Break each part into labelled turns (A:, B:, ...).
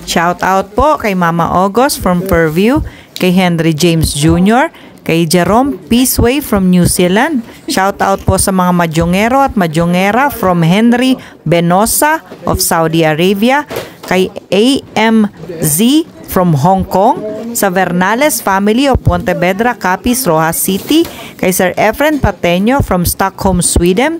A: Shout out po kay Mama August from Fairview, kay Henry James Jr., kay Jerome Peaceway from New Zealand. Shout out po sa mga Madyongero at Madyongera from Henry Benosa of Saudi Arabia, kay AMZ from Hong Kong, sa Vernales family of Pontevedra, Capiz, Rojas City, kay Sir Efren Pateño from Stockholm, Sweden,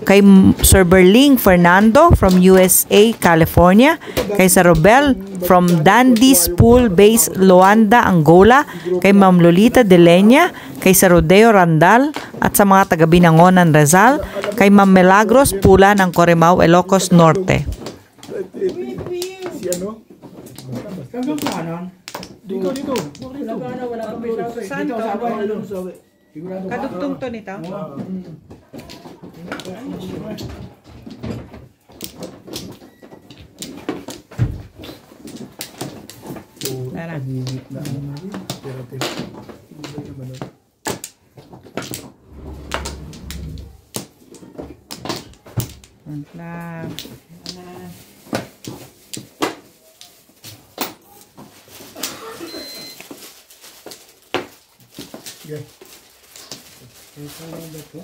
A: kay Sir Berling Fernando from USA, California, kay Sir Robel from Dandy's Pool Base, Luanda, Angola, kay Ma'am Lolita De Leña, kay Sir Rodeo Randal, at sa mga taga-Binangonan, Rizal, kay Ma'am Milagros Pula ng Corimao, Ilocos Norte. Kadugtong to nito? Tara. Mantap.
B: Ya. Ito na ba ito?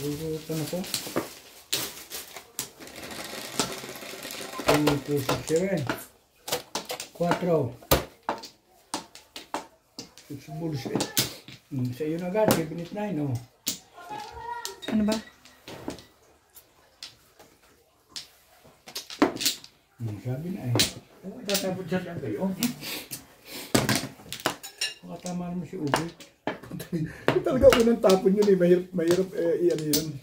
B: Ito na po. 2, 2, 6, 7. 4. 6 bullshit. Sa iyo na agad, 7, 8, 9, oh.
A: Ano ba?
B: Sabi na eh. Tatapos siya kayo. Tama naman si Ubi. Talaga unang tapon yun eh. Mahirap iyan yun.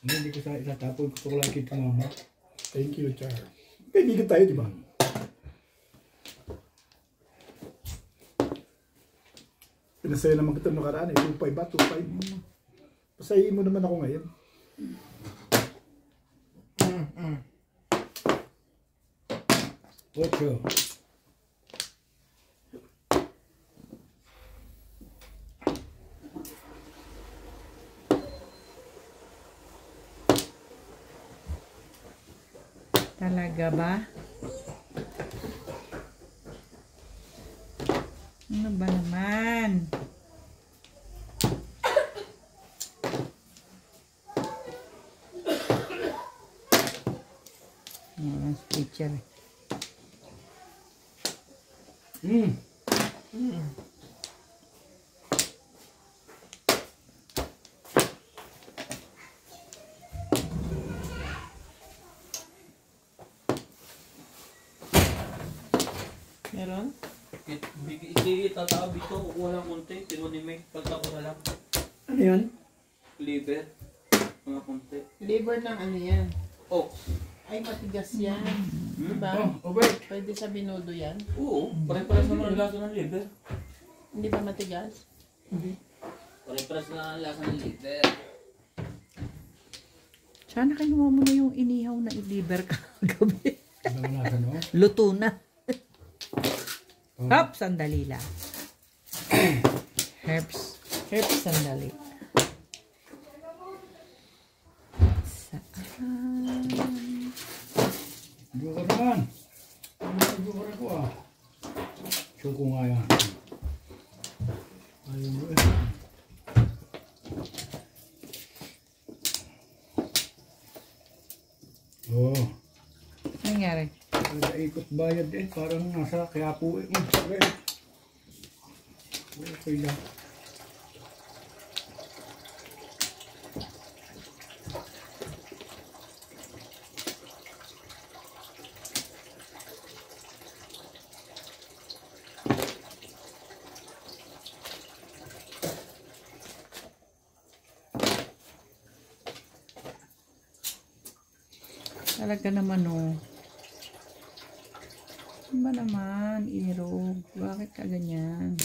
B: Hindi ko sa itatapon. Gusto ko lang kita mama. Thank you, Char. Kaibigan tayo, di ba? Pinasaya naman kita nakaraan eh. 2.5 ba? 2.5. Pasayin mo naman ako ngayon. Ocho.
A: Talaga ba? Ano ba naman? Ang picture. Meron?
C: Itatawag dito, kukuha lang konti. Tino ni Meg, pagkakuha lang.
B: Ano yan?
C: Liver. Mga konti.
D: Liver ng ano yan?
C: Ox.
D: Ay, matigas yan. Diba?
B: Oh, wait.
D: Pwede sa binudo yan?
C: Oo, pare-pares naman ang lasa ng liver.
D: Hindi ba matigas?
C: Pare-pares na ang lasa ng liver.
A: Sana kinuha mo na yung inihaw na i-liver kagabi.
B: Ano lasa, no?
A: Luto na. Hop, sandali lang. Herbs, sandali. Saan?
B: Joker naman. Joker ako ah. Suko nga yan. Ayaw mo eh. Oh.
A: Nangyari?
B: Ikot bayad eh. Parang nasa Quiapo eh. Okay lang.
A: Talaga naman oh. Ano ba naman, Irog? Bakit ka ganyan?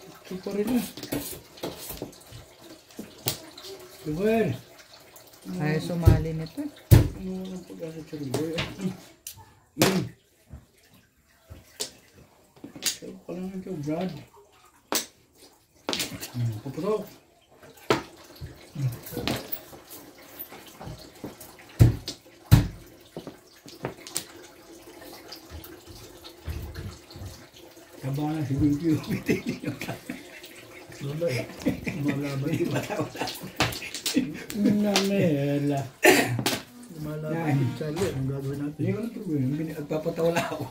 B: Ito pa rin eh. Joker.
A: Ay, sumali nito.
B: Ano ang pag-asat sa Joker eh. Sa'yo pa lang ito, Brad. Paputok.
E: Kinakabahan na si Binky.
B: Wala eh. Malaban.
E: Namela.
B: Malaban. Charlie, anong gagawin natin?
E: Hindi ko na problema. Nagpapatawala ako.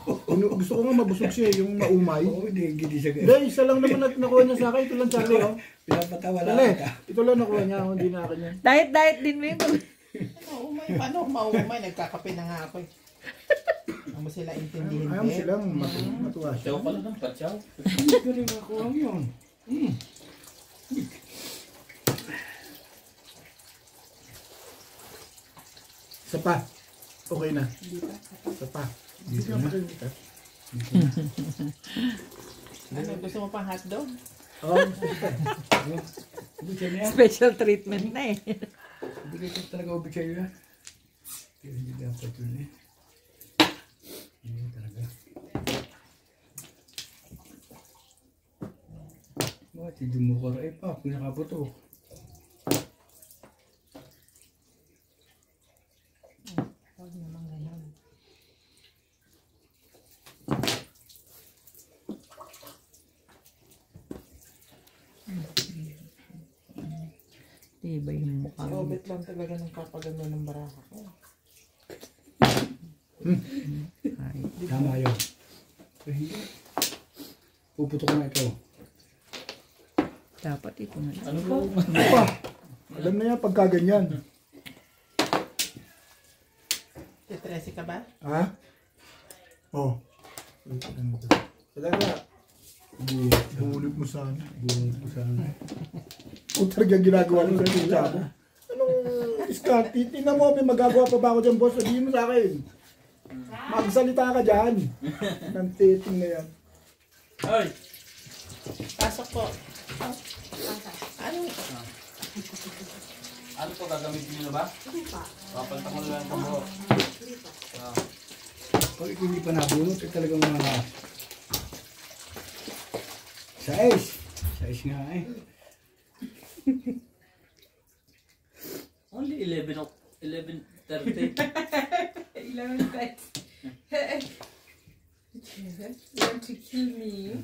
B: Gusto ko nga mabusog siya, yung maumay.
E: Oo, hindi siya
B: Hindi, isa lang naman nakuha niya sa akin. Ito lang, Charlie, oh.
E: pinapatawala
B: Charlie,
E: ka.
B: ito lang nakuha niya, hindi na akin yan.
A: Diet din mo yun.
D: Maumay. Paano maumay? Nagkakape na nga ako eh. Ano sila intindihin
B: Ayaw mo silang matuwa siya.
C: Chow pala ng patsaw.
E: Galing ako lang yun.
B: Isa pa. Okay na. Isa pa. Dito na.
D: Ano, gusto mo pang hotdog?
B: Oo.
E: Ubicay niya.
A: Special treatment na eh.
E: Ubicay ko talaga ubicay yun. Hindi dapat yun eh. Hindi talaga. Bakit hindi mo ka rin pa? Pinakabuto.
D: Huwag naman ganun.
A: Diba yung mukha?
D: Robert lang talaga ng papagano ng baraka ko.
E: Tama yun. Pero hindi. Puputo ko na ito.
A: Dapat ito na.
C: Ano po?
B: Ano pa? Alam na yan pagka ganyan.
D: Titresi ka ba?
B: Ha? Oo. Talaga. Bulit mo sana.
E: Buong ko sana.
B: Kung talagang ginagawa mo sa tita mo. Anong diskarte? Tingnan mo, may magagawa pa ba ako dyan, boss? Sabihin mo sa akin. Magsalita ka dyan. Nang titing na yan.
C: Ay!
D: Pasok po. Ano?
C: Ano po gagamitin nyo na ba? Papalitan ko na lang ito mo.
E: Pag hindi pa nabunot, eh talagang mga... Size! Size nga eh.
C: Only 11:30.
F: 11 pets. You want to kill me?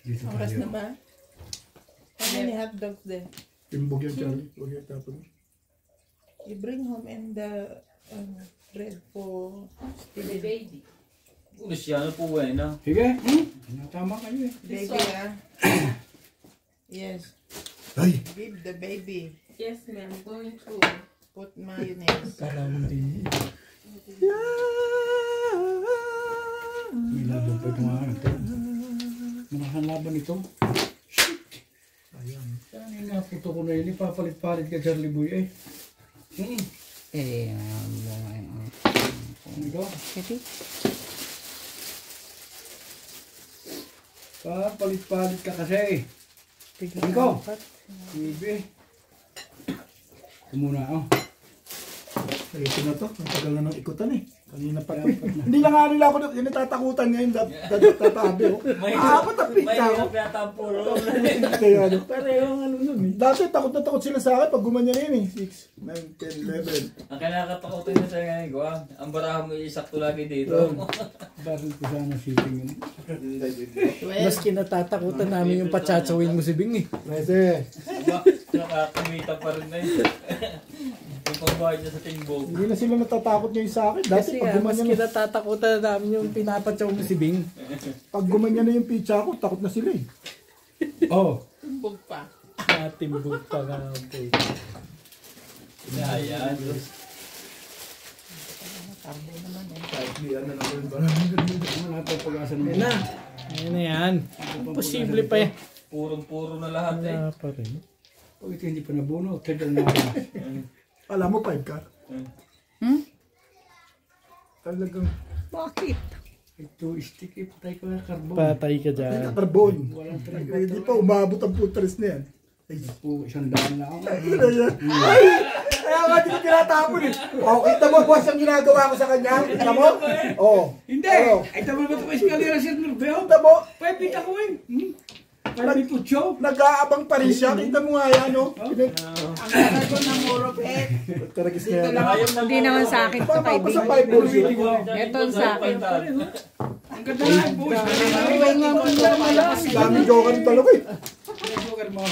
E: Dito
D: Oras na
E: tayo.
D: ba? How many hotdogs then?
B: Timbog yan, Charlie. Huwag yan tapon.
D: You bring home and the bread for
F: The baby.
C: Luciano po na.
E: Sige. Tama kayo eh.
D: baby, ah. Yes.
B: Ay!
D: Give the baby.
F: Yes, ma'am. Going to.
D: Put mayonnaise.
E: Parang din. May laban pa itong mga ito. Mga laban ito.
B: Ayan.
E: Saan yung naputo ko na yun? Ipapalit-palit ka, Charlie Boy eh. Ano ito? Papalit-palit ka kasi. Ikaw. Bibi. Ito muna oh.
B: Ito na to. Ang tagal na ng ikutan eh. Kanina pa. Hindi na nga nila ako yung natatakutan ngayon. Tatabi oh. Apat na pizza ako.
C: Mahirap yata ang puro.
B: Kaya ano. Parehong ano nun eh. Dati takot na takot sila sa akin pag gumanyan na yun eh. 6, 9, 10, 11.
C: Ang kinakatakutin na sa ngayon ko, ang barahan mo isakto lagi dito.
E: Bakit ko sana shipping yun?
G: Mas kinatatakutan namin yung pachatsawin mo si Bing eh.
B: Mese.
C: Diba? Nakakumita pa rin na yun. Yung pagbahay niya sa timbog.
B: Hindi na sila natatakot ngayon sa akin. Dati
G: Kasi
B: pag
G: mas
B: gumanyan na.
G: kinatatakutan namin yung pinapatsaw mo si Bing.
B: Pag gumanyan na yung pizza ko, takot na sila eh.
E: Oh.
D: Tumbog pa.
G: Natimbog pa nga po.
C: Ayan.
D: Karbo naman eh.
B: Kahit di ano na yun.
E: Ano natin pag-asa ng
G: Yan na. Yan na yan. Posible pa yan.
C: Purong-puro na lahat eh.
G: Wala pa rin.
E: Oh, ito hindi pa nabuno. Tagal na ako.
B: Alam mo, 5 ka. Talagang
A: Bakit?
E: Ito, stick eh. Patay ko na carbon.
G: Patay ka dyan.
B: carbon.
E: Walang talaga.
B: Hindi pa umabot ang putres na yan. Ay,
E: Po, 100 na ako.
B: ay! Kaya nga di ko tinatapon eh. O, kita mo boss ang ginagawa ko sa kanya? Kita mo? Oo.
E: Hindi! Ay, tama ba ito pa eskalera siya ng Beo?
B: Kita mo?
E: Pwede ako eh. Para may putyo.
B: Nag-aabang pa rin siya. Kita mo nga yan, no?
D: Ang karago ng Moropet.
B: Taragis na yan.
A: Hindi naman sa akin to kay
B: Papapasa
A: Bing.
B: 5 balls yun.
A: Ito ang sa akin.
E: Ang ganda na yung buhos.
B: Daming joker ng talok eh.
E: Ang joker mo.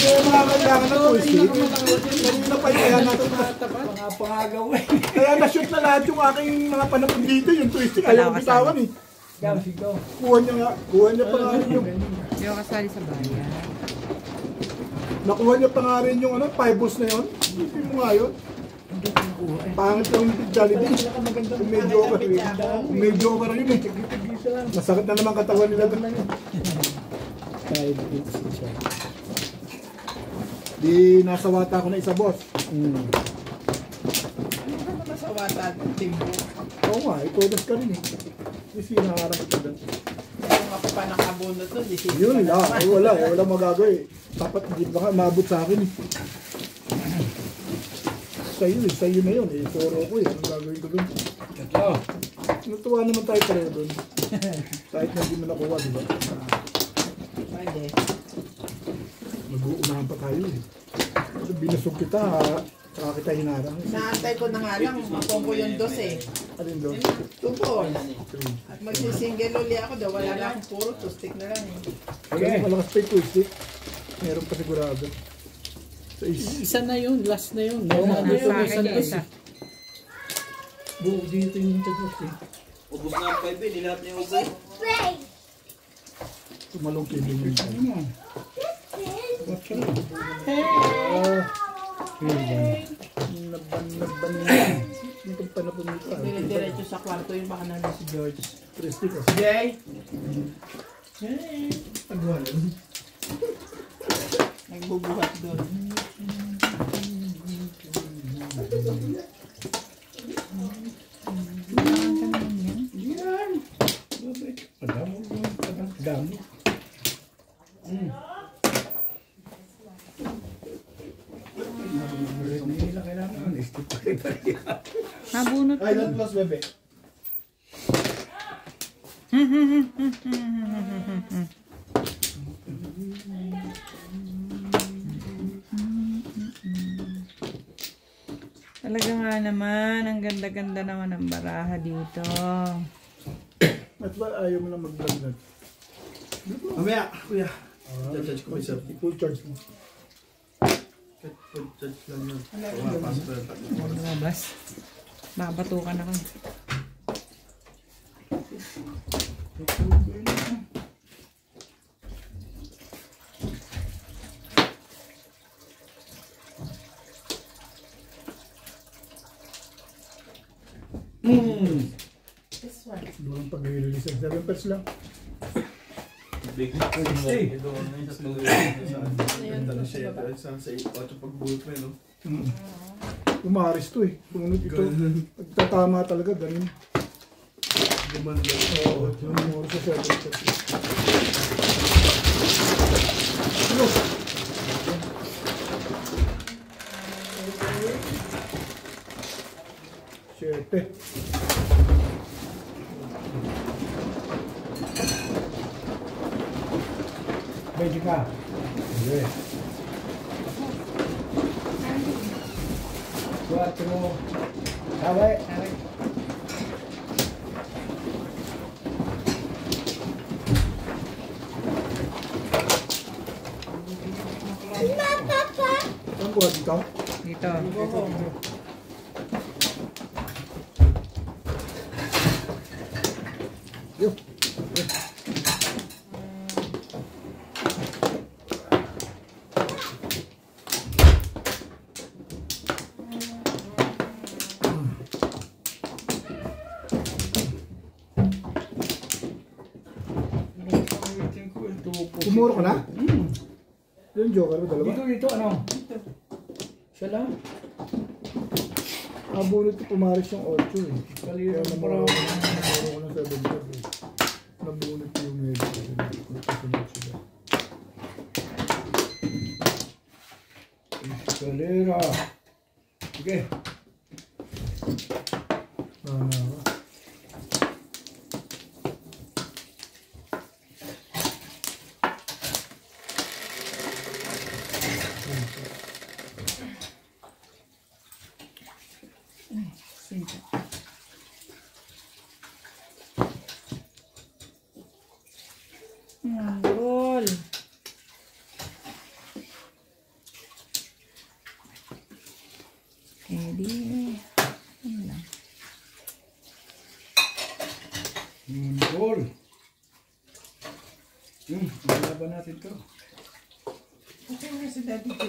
B: Kaya mga kailangan ng twisty. Kanina pa kaya natin.
E: Mga pangagaw eh.
B: Kaya na-shoot na lahat yung aking mga panapag dito, yung twisty. Kaya yung bitawan eh.
E: Ikaw, sigaw.
B: Kuha niya pa nga rin yung...
A: Hindi ako kasali sa bayan.
B: Nakuha niya pa nga rin yung ano, 5 balls na yun. Hindi mo nga yun. Pangit lang yung Jollibee. Kung may joker yun. Kung may joker yun eh. Masakit na naman katawan nila doon. Di nasawata ko na isa, boss.
D: Masawata, timbo.
B: Oo nga, itudas ka rin eh. Di sinaharap ito doon.
D: Kung ako pa nakabunod to, di sisi
B: Yun
D: pa
B: lang,
D: naman.
B: ay wala eh, wala magagawa eh. Dapat hindi baka maabot sa akin eh. Sa'yo na yun eh, puro ko eh, anong gagawin ko doon?
E: Tatlo.
B: Natuwa naman tayo pareho doon. Kahit na hindi mo nakuha, di ba?
D: Pwede.
B: Mag-uunahan pa tayo eh. Kasi binusog kita, saka kita hinarang.
D: Naantay ko na nga lang, mapong ko yung dos eh.
B: Alin doon?
D: Tupon. At magsisingle uli ako daw, wala na akong puro, two-stick na lang eh.
B: Okay. Malakas pa yung twistic. Meron pa sigurado. Sa
G: Isa na yun, last na yun.
E: Oo nga,
G: Dito
A: Sa
G: may
A: akin yung isa.
G: Buo dito yung tagos eh.
C: Ubus na ang 5 eh, nilahat niya ubus.
B: tumalong kilo yun.
E: Ano mo? What's up?
B: Naban itong panapon nito.
D: Dire-diretso sa kwarto yung baka namin si George.
B: Twistic oh.
D: Jay!
B: Agawa na.
D: Nagbubuhat doon.
E: Dami. Hindi nila kailangan. Skip pa rin.
A: Nabunot
B: Ay, that plus bebe.
A: Talaga nga naman, ang ganda-ganda naman ng baraha dito.
B: At ba ayaw mo na mag-vlog?
H: Mamaya, kuya. Judge ko myself.
B: I-full charge mo.
H: Judge lang yun. Pasok na lang.
A: Lumabas. Babatukan ako.
D: This one.
B: Doon pag-release ang 7 pers lang.
C: Big na. Ito na yung sa tuloy.
H: Dala siya yata. Saan sa 8 pagbulot mo yun, no?
B: Umaris to eh. Sumunod ito. Pagtatama talaga, ganun.
H: Guman lang.
B: Oo, yung oras sa 7 pers. Siyete.
E: Pwede ka.
B: Yeah.
E: 4. Sabi.
B: Saan buhat ikaw?
A: Dito.
B: Yo. Kumuro ka na? Yung joker mo, dalawa?
E: Dito, ano? Siya lang.
B: Nabunod ko pumaris yung 8 eh.
E: Kaliro
B: Kaya
E: na
B: namuro
E: parang.
B: ko ng 7 pers eh. Nabunod ko yung medyo. Nagkasunod sila.
E: Kaliro. Sige.
B: Nana ka.
A: Eh di, ano lang.
E: Ball. Ilaban natin to.
D: Okay nga si Daddy J.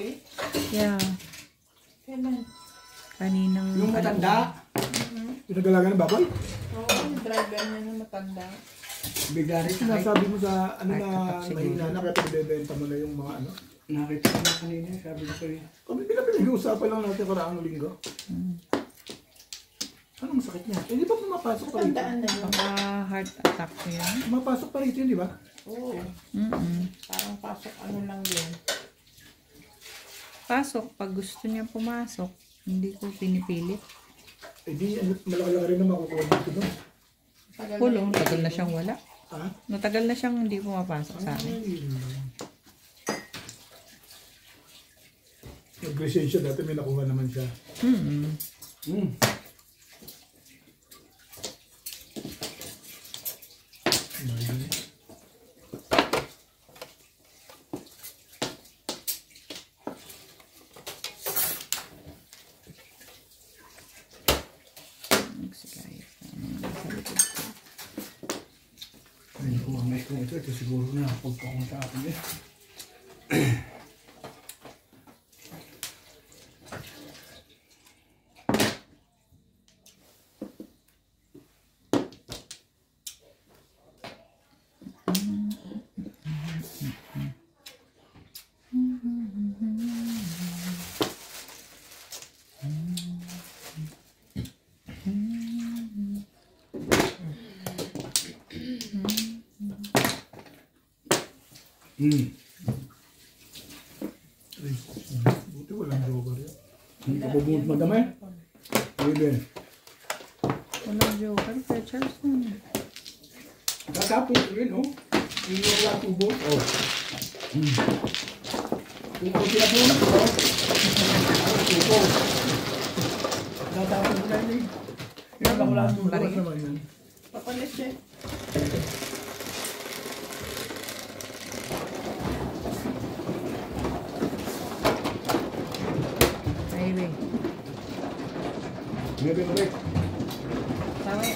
A: Yeah.
D: Kailan?
A: Kaninang...
E: Yung matanda,
B: Pinagalaga ng baboy?
D: Oo, yung driver niya na matanda.
E: bigla rin
B: Sinasabi mo sa ano
A: Ay,
B: na
A: sige.
B: mahina na kaya pinibenta mo na yung mga ano.
E: nakita ko na kanina, sabi ko sa'yo.
B: Kami pinag-uusapan lang natin karaang linggo. Anong sakit niya? Eh, di ba pumapasok pa rito?
D: Tandaan na yun.
A: Baka heart attack ko yan.
B: Pumapasok pa rito yun, di ba?
D: Oo. Parang pasok ano lang yun.
A: Pasok, pag gusto niya pumasok, hindi ko pinipilit.
B: Eh di, malaki-laki rin na makukuha dito doon.
D: Tagal
A: Kulong,
D: na yun.
A: tagal na siyang wala.
B: Ha?
A: Matagal na siyang hindi pumapasok sa akin.
B: Nag-lisensya dati may nakuha naman siya.
E: Ay, kung ang ko ito siguro na pagpakong sa akin eh.
B: Buti walang joker yun.
E: Hindi ka bubunot madamay? Pwede.
A: Walang joker, kaya Charles na.
E: Tatapos ko rin, oh. Hindi mo wala tubo. Oh. Kung ako sila po, oh. Tubo. Tatapos ko lang eh. Yan lang wala tubo.
B: Bukas naman yun.
D: Papalit siya.
A: Highway.
E: Maybe break.
A: Tawi.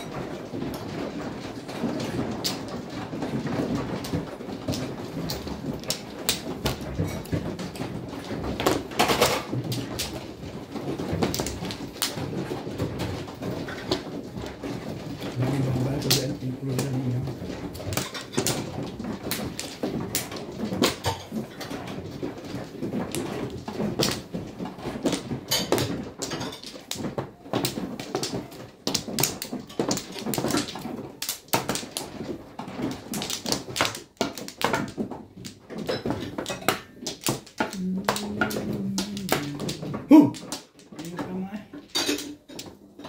E: Lagi bang ko din ang program niya.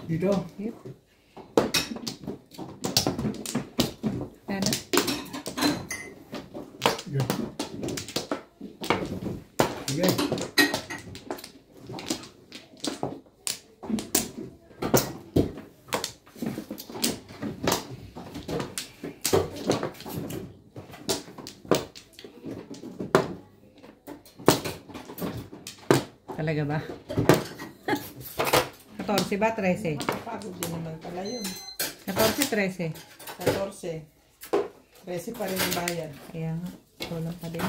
E: Dito.
A: Yep. Ano?
B: Yeah.
E: Sige.
A: Talaga ba? 14 ba? 13?
D: Pagod din naman pala yun.
A: 14, 13.
D: 14. 13 pa rin ang bayan.
A: Kaya nga, kulang pa din.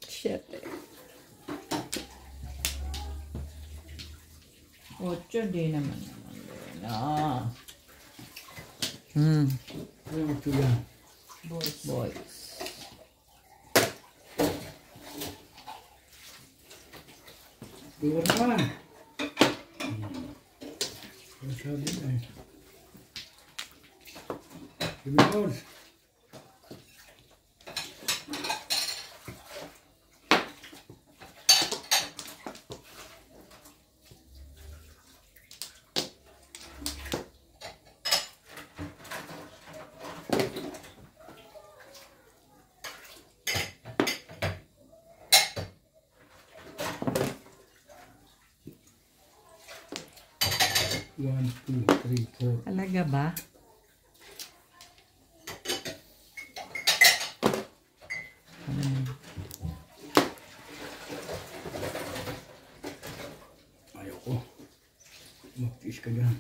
A: Shit eh. 8 di naman. Ah.
E: Ano ito yan?
A: Boys.
E: Dua naman. Ang sabi na eh. Lumikod. One, two, three, four.
A: Talaga ba?
E: Tiis ka dyan.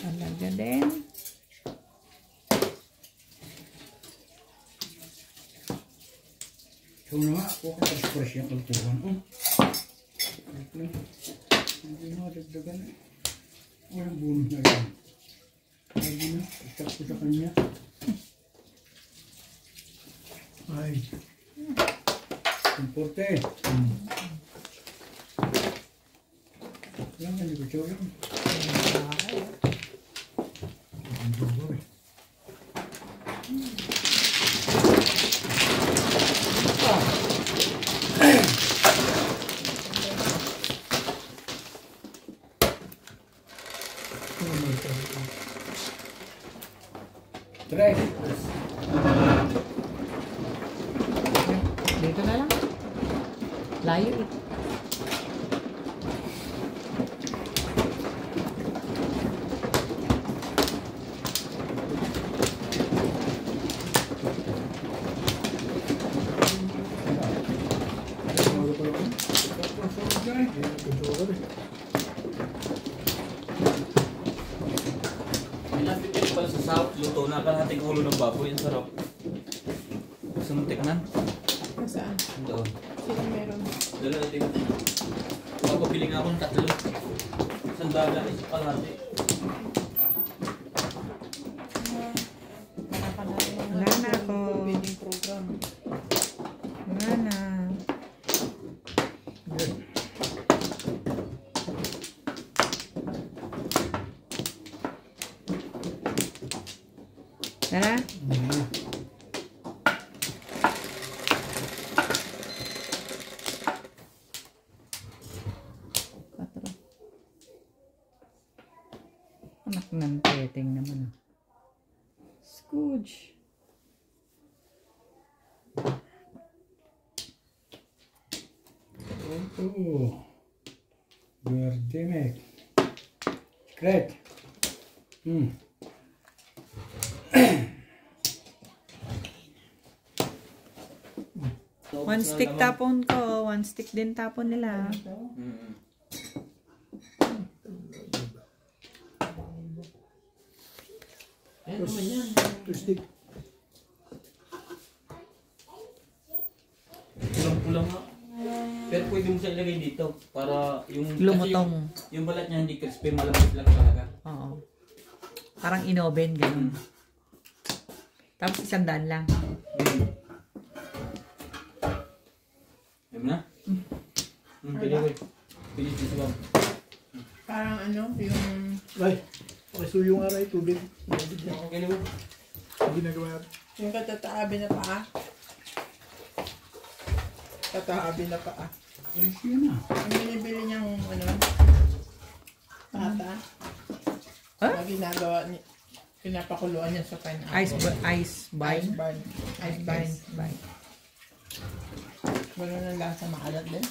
A: Talaga din.
E: So na nga, ako kapag-fresh yung kaltuhan. Hindi mo dagdagan. Walang bunod na rin. Hindi na, itak ko sa kanya.
B: Ay.
E: Importe. Yan, hindi ko siya rin. Tres.
A: Dito na lang. Layo eh.
C: Malapit yun pala sa south, luto na kalahating ulo ng baboy. Ang sarap. Gusto mong tikman?
D: Saan?
C: Doon.
D: Sino meron?
C: Dala natin. Pagpapili nga ako ng 3. Sandala, isa kalahati.
A: Wala na ako.
D: Wedding program.
A: Wala na. Tara. Patro. Anak ng peteng naman. Scooch.
E: Oh. Verdemek. Secret.
A: One stick tapon ko. One stick din tapon nila.
C: Ayan naman yan.
B: Stick.
C: Pulang-pulang nga. Pero pwede mo siya ilagay dito para yung
A: Lumutong.
C: kasi yung balat niya hindi crispy, malambot lang talaga.
A: Oo. Parang inoven, ganun. Tapos 100 lang.
C: Ayan mo na? Pwede ko. Pwede dito ba?
D: Parang ano, yung...
B: Ay. Pakisuyo nga rin. Tubig.
C: Okay na ba?
B: Ginagawa natin.
D: Yung katataabi na paa. Kataabi na paa.
E: Ayos yun ah.
D: Ang binibili niyang ano, pata. Na ginagawa ni pinapakuluan niya sa pineapple.
A: Ice bind.
D: Ice bind. Ice bind.
A: Bind.
D: Ganun ang lasa, maalat din.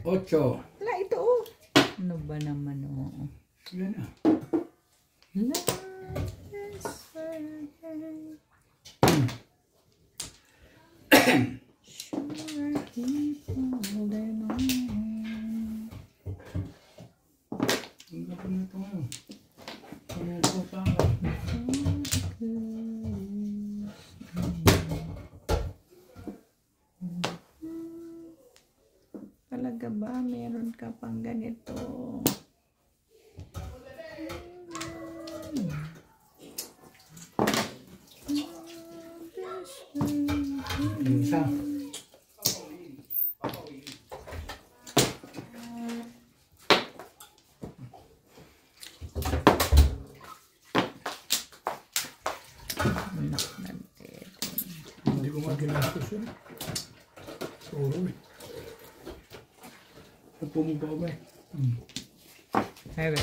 E: Ocho.
A: Wala, ito oh. Ano ba naman oh.
E: Yan ah. Ang ganda na ito ngayon. Ano ito pa?
A: Talaga ba? Meron ka pang ganito?
E: Isa.
B: Hindi ko nga ginastos yun. Suro eh.
E: Nagpumugpa ko ba eh.
A: Ewe.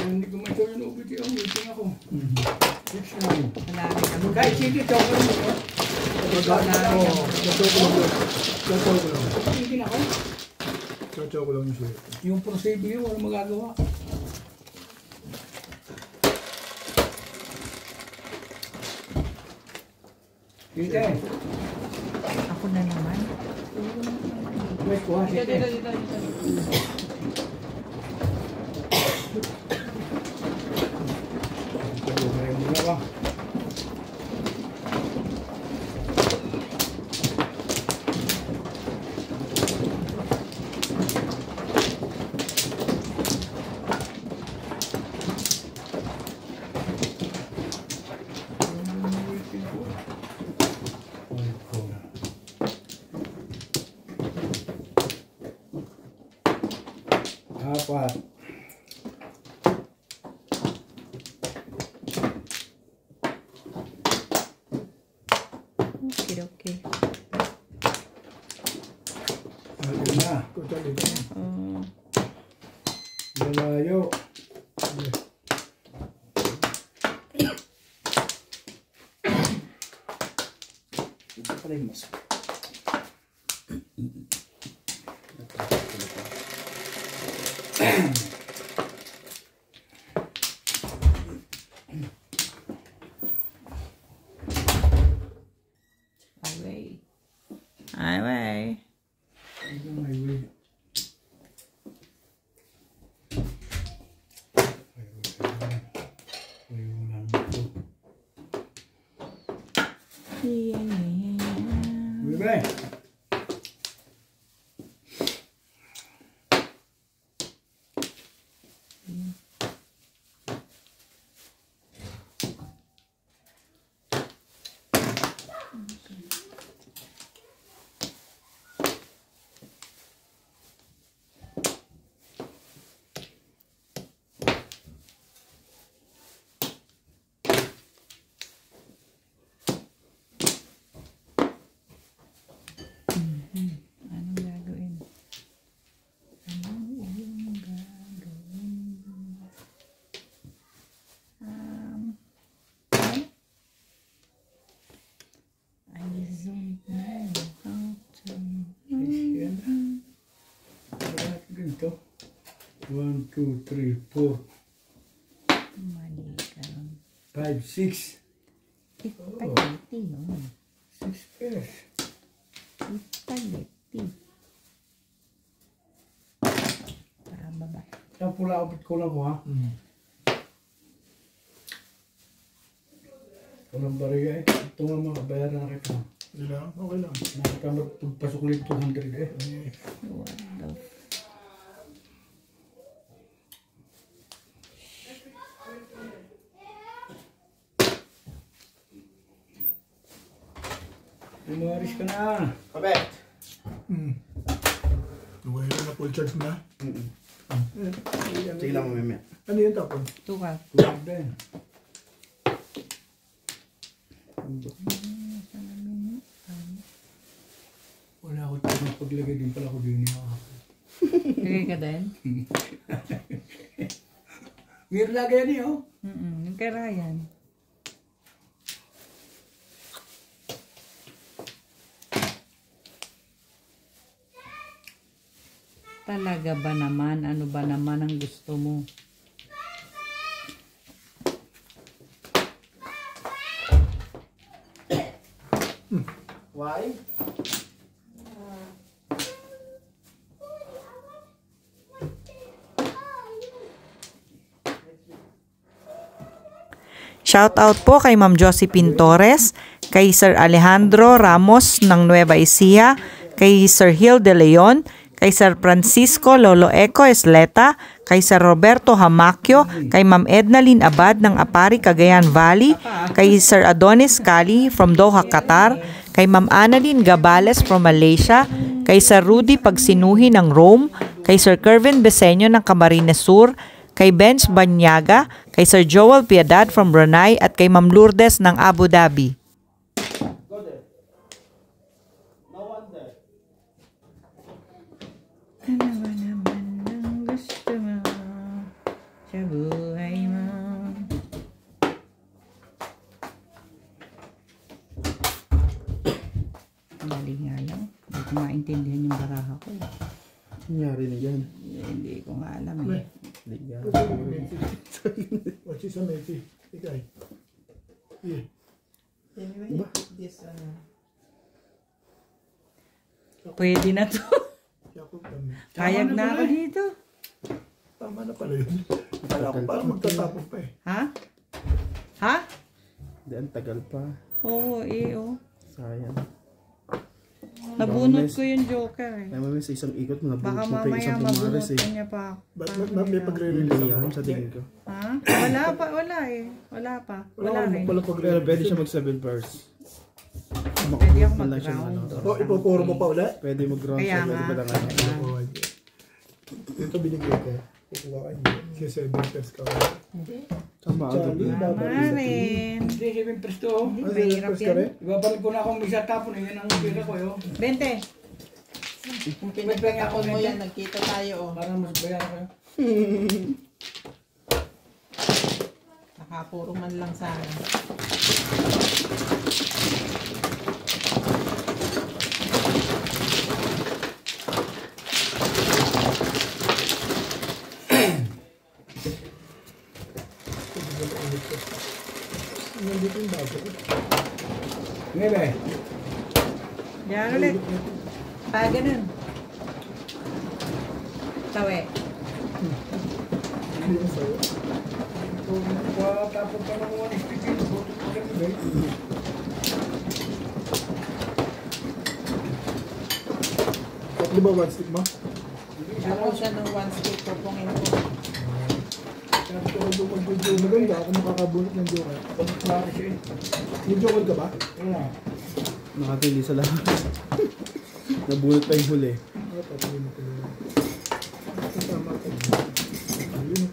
E: Hindi ko may gawin ubig yung meeting ako. 6-9.
A: Wala rin kami.
E: Kahit sige, chocolate mo ko.
B: Chocho ko lang.
E: Sige na ako.
B: Chocho ko lang yung suyo.
E: Yung procedure, walang magagawa. Dito eh.
A: Ako na naman.
E: May kuha siya eh. Pag-umay mo na ba? Apat.
A: Okay.
E: Ayun na.
B: Total ito.
E: Malayo.
H: Ito pala yung mas.
A: Away.
E: Ito may way. Bebe.
A: Anong gagawin? I don't know how to.
E: Yan. Wala ganito. 1, 2, 3, 4,
A: Mali ka ron.
E: 5, 6.
A: Ipagiti yun.
E: 6 pairs.
A: Ipagiti. Tama ba?
E: Saan pula abot ko lang ko ha? Walang bariya eh. Ito nga mga bayaran na kita.
B: Hindi lang. Okay lang.
E: Nakita magpasok ulit 200 eh.
A: What the
E: Umaris ka na.
H: Kabet!
B: Okay na full charge na.
H: Sige lang mamaya.
B: Ano yun tapon?
A: Tukal.
E: Tulad din. Wala ako tayo paglagay din pala ko din yung
A: Lagay ka din?
E: Meron lagay yan eh oh.
A: Yung kay Ryan. Talaga ba naman? Ano ba naman ang gusto mo?
H: Why?
A: Shout out po kay Ma'am Josephine Torres, kay Sir Alejandro Ramos ng Nueva Ecija, kay Sir Gil de Leon, kay Sir Francisco Lolo Eco Esleta, kay Sir Roberto Hamacchio, kay Ma'am Ednaline Abad ng Apari, Cagayan Valley, kay Sir Adonis Cali from Doha, Qatar, kay Ma'am Annalyn Gabales from Malaysia, kay Sir Rudy Pagsinuhi ng Rome, kay Sir Kervin Beseño ng Camarines Sur, kay Bench Banyaga, kay Sir Joel Piedad from Brunei, at kay Ma'am Lourdes ng Abu Dhabi. Ano ba naman ang gusto mo sa buhay mo? Mali nga lang. Hindi ko maintindihan yung baraha ko.
H: Nangyari na yan.
A: Hindi ko nga alam eh.
B: What's this on Messi? Ikay. Yeah.
D: Anyway, this
A: Pwede na to.
B: Yakop kami.
A: Kayag na ako dito.
B: Tama na pala yun. Kala ko parang magtatapos pa eh.
A: Ha? Ha?
H: Hindi, ang tagal pa.
A: Oo,
H: Sayang.
A: Nabunot ko yung joker eh.
H: Kaya mami sa isang ikot, mga
A: Baka
H: bunot mo pa yung
A: mamaya
H: isang
A: mabunot
H: pumares
A: ko
H: eh.
A: niya pa.
B: Ba't may pagre-release
H: Hindi
B: ako?
H: yan, sa tingin ko.
A: Ha? Wala pa, wala eh. Wala pa. Wala rin.
B: Wala
H: Pero
B: pagre-release.
H: pwede siya mag 7 bars.
A: Pwede ako
H: Man lang siya ng
A: mag-ground.
B: Oh, ipupuro mo pa ulit?
H: Pwede mag-ground
A: Kaya
H: siya, pwede
A: nga.
H: ba lang ano.
B: Oo, hindi. Ito binigay ko. Kukuha ka niyo. Kasi 7 pesos ka.
H: Tama,
B: Charlie,
H: gabi.
B: babalik
A: Tama
B: sa
A: rin.
G: Hindi, 7 presto.
A: Mahirap yan.
G: Ibabalik ko na akong misa tapon. Yan ang pira ko yun.
A: 20.
D: Kung pinagpagkakon mo yan, nagkita tayo oh.
G: Para mas bayaran ko yun.
D: Nakapuro man lang sana.
B: Nandito yung bago.
G: Ngayon
A: Yan ulit. Pa, ganun. Tawe.
B: Hindi yung sa'yo.
G: tapon pa ng 150. Buto pa kami ba?
B: Di ba one stick mo?
D: Ako siya ng one stick, pupungin ko.
B: Sabi ko kung mag-video maganda, ako makakabunot ng joker.
G: Pagkakari siya eh.
B: May joker ka ba?
G: Wala.
H: Nakatili sa lahat. Nabunot pa yung huli.
B: Patuloy mo ko yun. Tama ka. Ayun.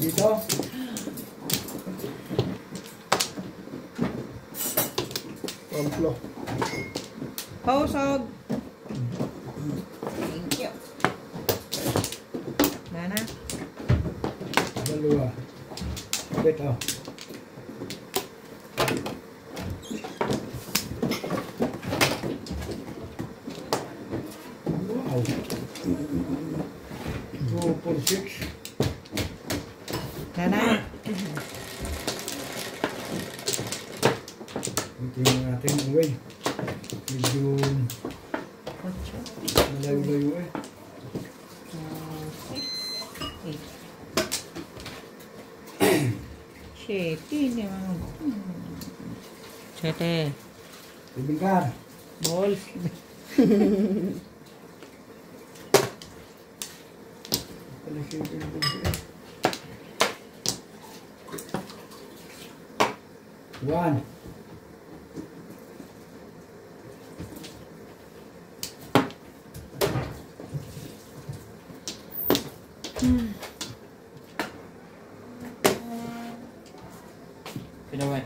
G: Dito.
B: Pamplo.
A: Pausog. Thank you. Nana.
G: Dalawa. Dito. Wow. 246.
A: Nana.
G: Tingnan natin ang way. Medyo malayo-layo eh.
A: 7 naman. 7.
G: Ibigkar.
A: Ball.
G: Pala siya yung One.
C: Pinaway.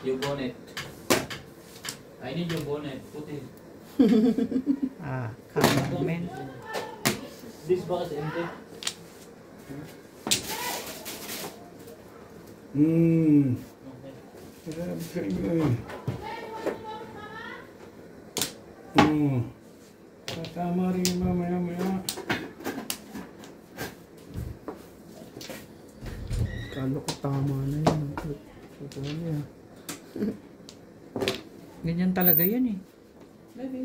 C: Yung bonnet. I need your bonnet. Put it.
A: Comment.
C: This box is empty.
G: Sarap sa iyo eh. Tatama rin mamaya-maya.
H: Kala ko tama na yun. Totoo niya.
A: Ganyan talaga yun eh.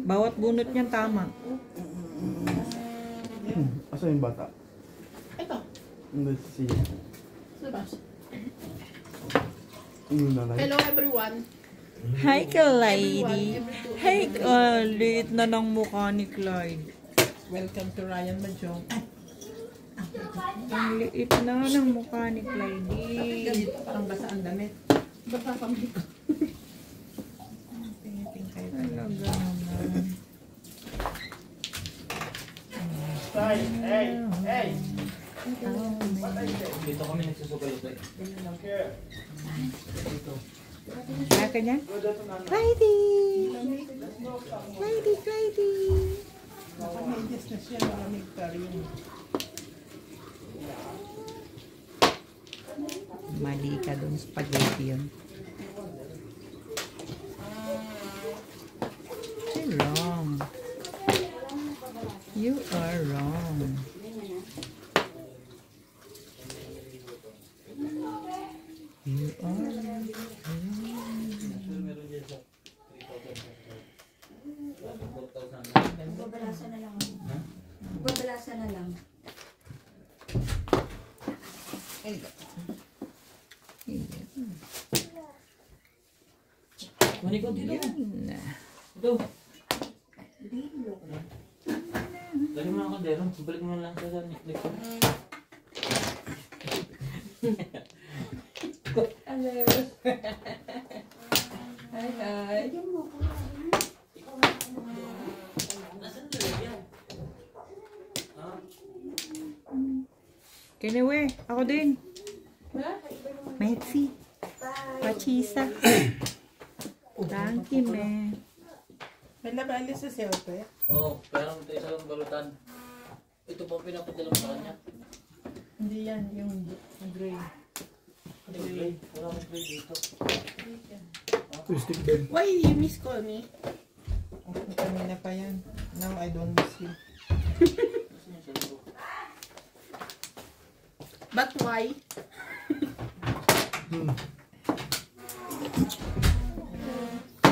A: Bawat bunot niyan tama.
H: Asa yung bata?
D: Ito,
H: Hindi siya.
D: labas.
H: Yung nanay.
D: Hello everyone.
A: Hi, Clyde. Hey, liit na ng mukha ni Clyde.
D: Welcome to Ryan Majong.
A: Ang liit na ng mukha ni Clyde.
D: Ganito, parang basa ang damit. Basa kami ko.
A: Talaga naman.
C: Dito kami nagsusugal-ugay.
A: Kaya ka niyan? Clyde! Clyde, Clyde!
D: Naka-medyas na siya, malamig ka rin.
A: Mali ka dun, spaghetti yun. You're wrong. You are wrong. You are wrong.
I: Babalasan na lang. Babalasan na lang.
C: Manikot dito.
A: Yun.
C: Ito. Lagi mo ang kandero. Balik mo lang sa likod.
F: Hello. Hi, hi.
A: Kiniwe, ako din.
F: Ha?
A: Metsi. Pachisa. Thank you, man.
D: May labalis sa selfie.
C: Oo, pero ito isa lang balutan. Ito po pinapadala mo sa kanya.
D: Hindi yan, yung gray.
C: Gray. Wala akong gray dito.
B: Twisted din.
D: Why you miss call me? Kanina pa yan. Now I don't miss you.
C: Kasi yung cellphone.
D: But why?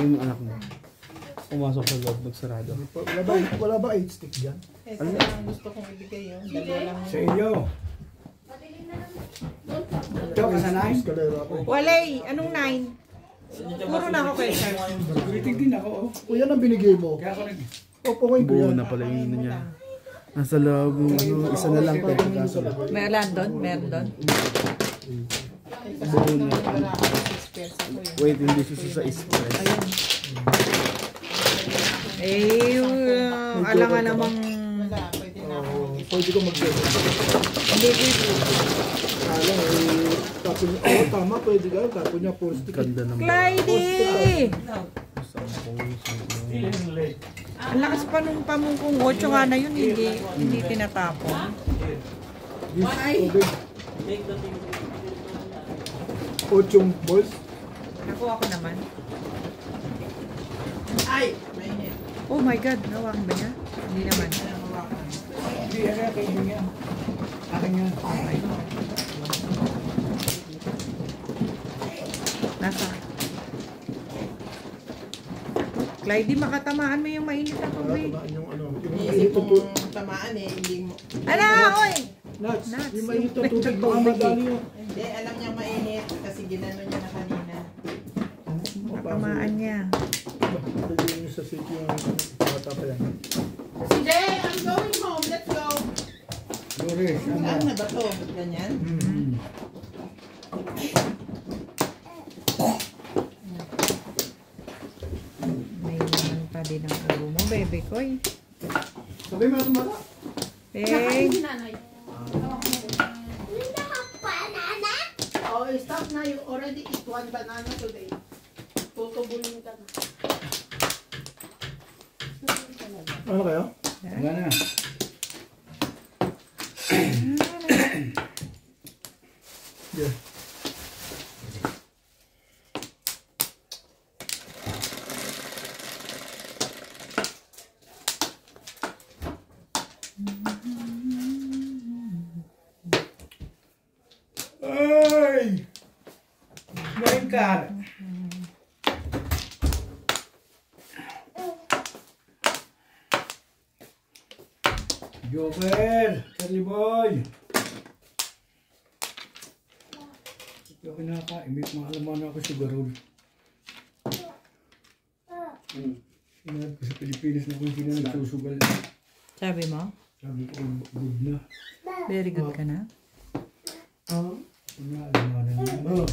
H: Yung anak mo. Pumasok sa loob, nagsarado.
B: Wala ba 8 stick dyan?
D: Ito lang ang gusto kong ibigay yun. Dalawa lang
E: Sa
D: yun.
E: inyo. Ito, kasanay.
B: Eskalera ako.
A: Walay, anong 9? Puro na ako kayo, sir.
E: Kritik din ako. Oh.
B: O yan ang binigay mo.
E: Kaya ako nag...
B: Opo ko
H: Buo
B: yan.
H: na pala yung ano niya. Nasa loob, ano, isa na lang to. Kaso,
A: Meron doon, meron doon.
D: Kasi nung wala ako 6 pesos ako yun.
H: wait, hindi siya sa express.
A: Alangan namang...
D: Wala, pwede na ako mag-isip.
B: Pwede ko mag-get.
A: Hindi pwede.
B: Kala tapon niya. Oo, tama. Pwede ka. Tapon niya 4 stick.
H: Ganda ng
A: Clyde!
H: sampung.
A: Ang lakas pa nung pamungkong 8 nga na yun, hindi tinatapon.
B: Ay! 8 balls.
A: Ako naman.
D: Ay! Mainit.
A: Oh my God, nawakan ba niya? Hindi naman.
E: Hindi, kaya kayo niya. Akin yan.
A: Nasa? Clyde, makatamaan mo yung mainit na tubig.
B: Tamaan yung ano.
D: Iisip kong tamaan eh, hindi mo.
A: Ala, oy!
B: Nuts.
A: Nuts.
B: Yung mainit na tubig. Baka madali yun.
D: Hindi, alam niya mainit kasi ginano niya na kanina.
A: Makatamaan niya.
B: Pwede yung sa city yung bata pa yan.
D: Sige, I'm going home. Let's go.
E: Doris,
D: Saan na ba to? Ganyan?
A: May naman pa din ang ulo mo, baby ko eh.
B: Sabi mo natin mata.
A: Hey!
D: Oh, stop na. You already eat one banana today. Tutubulin ka na.
B: Ano kayo?
E: wala na.
B: Yeah.
E: Ay! Ngayon ka. Joker! Charlie boy! Ito ako nakaka-imit. Makalaman ako sugarol. Sinabi ko sa Pilipinas na kung sino nagsusugal.
A: Sabi mo?
E: Sabi ko, good na.
A: Very good ka na?
E: Wala, alamanan na. Oh.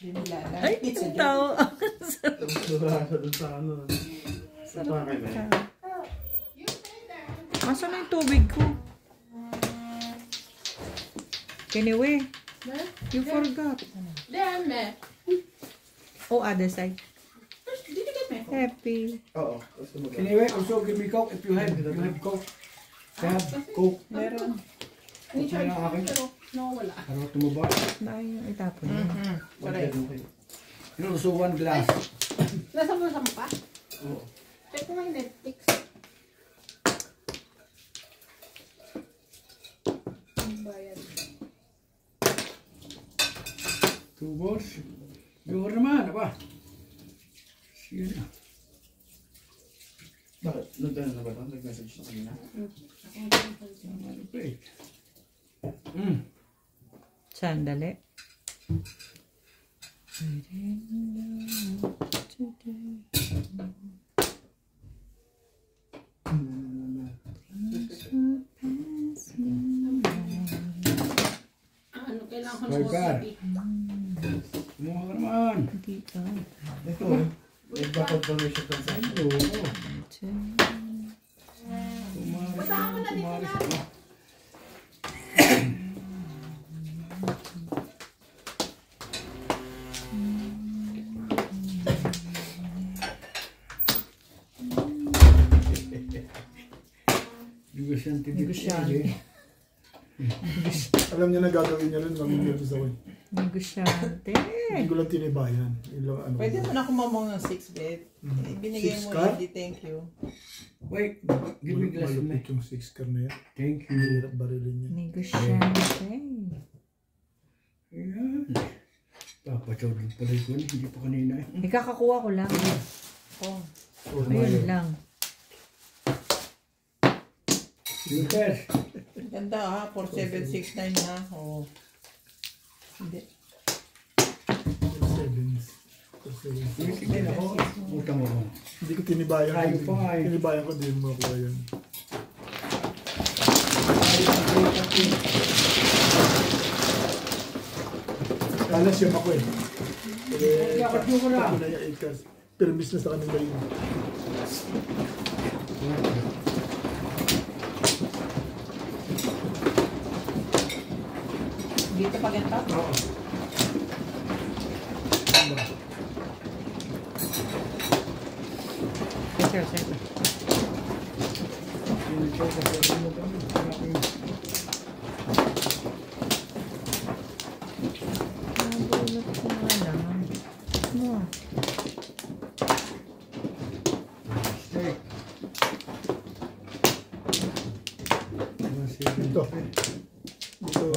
D: Hindi nila alam.
A: Ay,
D: Pizza
A: ang tao.
B: Nasa dun sa ano.
A: Sarap ka. Masa na yung tubig ko? Anyway,
F: There?
A: you forgot.
F: There, me.
A: Oh, other side.
F: Did you get me?
A: Happy.
B: Oo. Tapos mag-
E: Anyway, also give me Coke if you have Coke. I have Coke.
A: Meron.
F: Ni-charge
E: Ano
F: ko,
E: akin?
F: pero nawala.
E: Para tumaba.
A: Na yung itapon yun.
D: Correct.
E: And also one glass.
F: Nasa mo pa?
E: Oo.
F: Check ko nga yung Netflix. Ang bayad.
E: 2 balls. Yung naman, apa? Sige na.
C: Bakit? Nagdala na ba ito? Nag-message na kanina?
E: Ano pa eh?
A: Sandali.
F: Ano, kailangan ko
E: Bye,
F: ng
E: Bar.
F: OTP.
E: Kumuha ka naman.
A: Dito.
B: Ito. Nagpa-confirmation ka sa inyo.
E: Kumaris ka. Negosyante dito.
A: Negosyante.
B: Alam niya na gagawin niya nun, mamimiyos ako.
A: Negosyante.
B: Hindi ko lang tinibayan. Yun lang, ano.
D: Pwede mo na kumamong ng 6 bet. Binigay
B: Six
D: mo
B: car?
D: hindi, thank you.
E: Wait, give me glass of
B: Malupit
E: milk.
B: yung 6 car na yan.
E: Thank you.
B: Mahirap barilin yan.
A: Negosyante.
E: Ayan. Papachaw din pala ko. Hindi pa kanina eh.
A: Ikakakuha ko lang.
D: Oh.
B: Or
A: Ayun lang.
E: Lucas.
D: Ganda ha, 4769 ha. Oh. Hindi.
B: 7.
E: Sige na ako. Utang mo.
B: Hindi ko tinibayan.
E: Tayo pa nga eh.
B: Tinibayan ko din mo ako yan. Kalas yung ako eh.
E: Dapat mo ko na.
B: Ako na yung 8 cars. Permis na sa kanila yun.
D: Dito pa ganito?
B: Oo.
A: Sir, sir.
E: Sinunod ka sa mo kami.
A: Nabulot ko nga lang. Mo.
E: Steak.
B: Ito. Dito.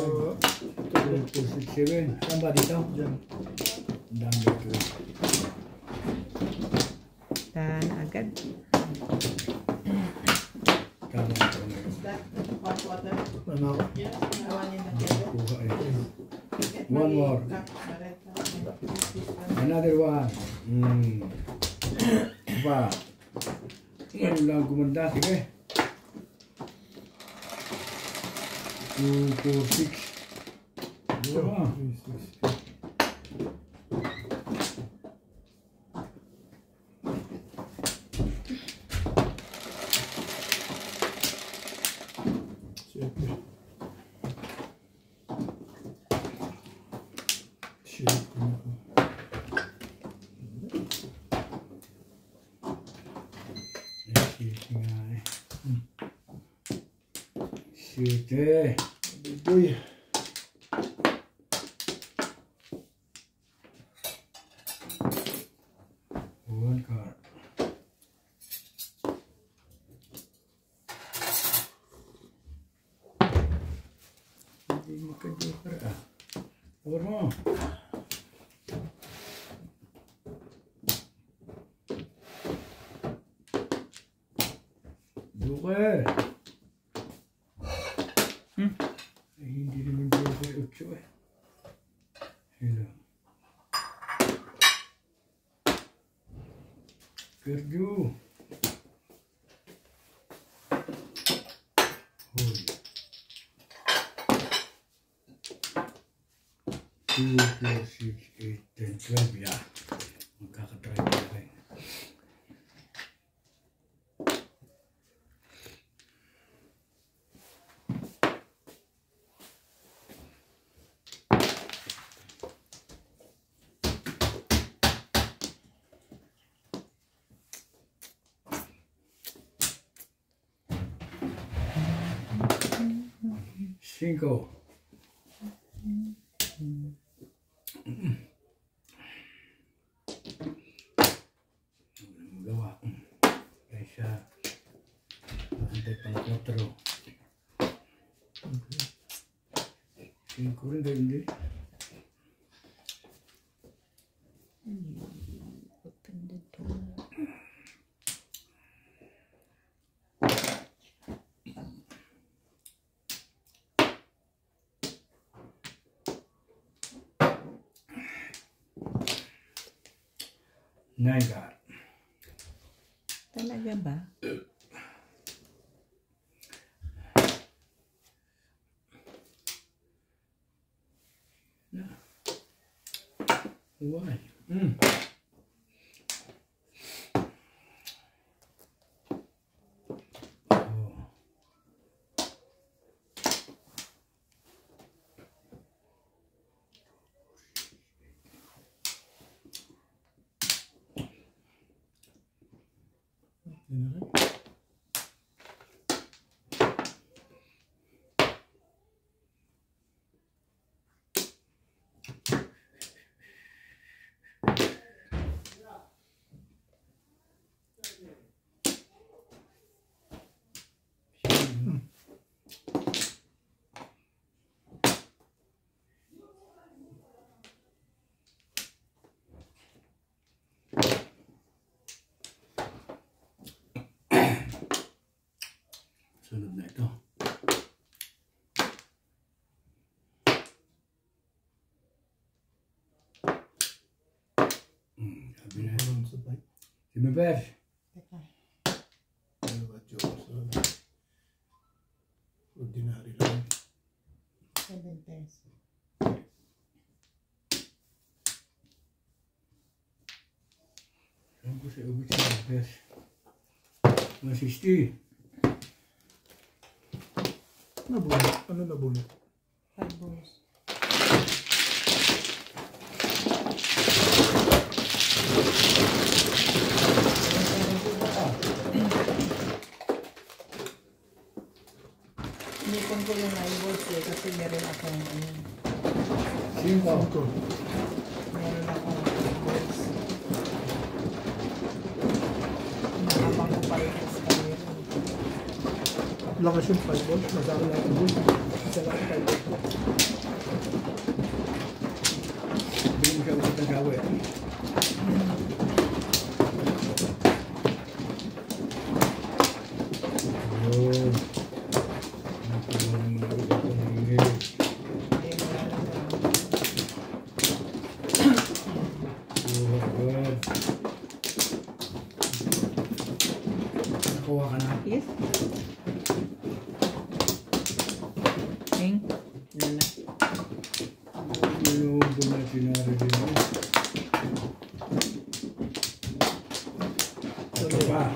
E: 267. Saan ba dito?
B: Diyan.
E: Ang dami ito.
A: Dan agad.
E: Tama ito.
D: That, hot water.
B: Ano ako?
D: Gawa niya na kaya.
E: Kuha eh. One more. Another one. Pa. Yan lang gumanda. Sige. 2, 4, 6. Dua.
B: Siyempre. Shit.
E: Siete.
B: Uy.
E: One card. Hindi maka-joker ah. Or mo. Joker. Ay, hindi naman joker 8 eh. Hello. Kerju. Hold. 2, 4, 6, 8, 10, 12. Ya. Magkakatry na rin. 5. Magawa. Kaysa antay pang 4. 5 rin kayo hindi.
A: Open the door.
E: Naigat.
A: Talaga ba?
E: Why? Oh. Sunod na ito. Sabi na. Si Beber.
D: Teka.
B: Ordinary lang.
D: 7 pesos.
E: Saan ko sa ubit si Beber? 160.
B: Nabunot. Ano nabunot?
D: 5 balls. Inipon ko yung 9 balls eh kasi meron akong ano.
E: 5.
D: Meron akong 9 balls. Nakabang ko pa rin sa kanila.
B: Lakas yung 5 balls. Masama lang yung balls. Isa lang 5 balls.
E: Hindi mo siya ubit ng gawin. Oh. Nakuha ng mga ubit ng hingin.
D: Eh, wala na lang.
E: Oh, God. Nakuha ka na.
A: Yes. Ning.
D: Yan na.
E: Yung na sinari din mo. Ito pa.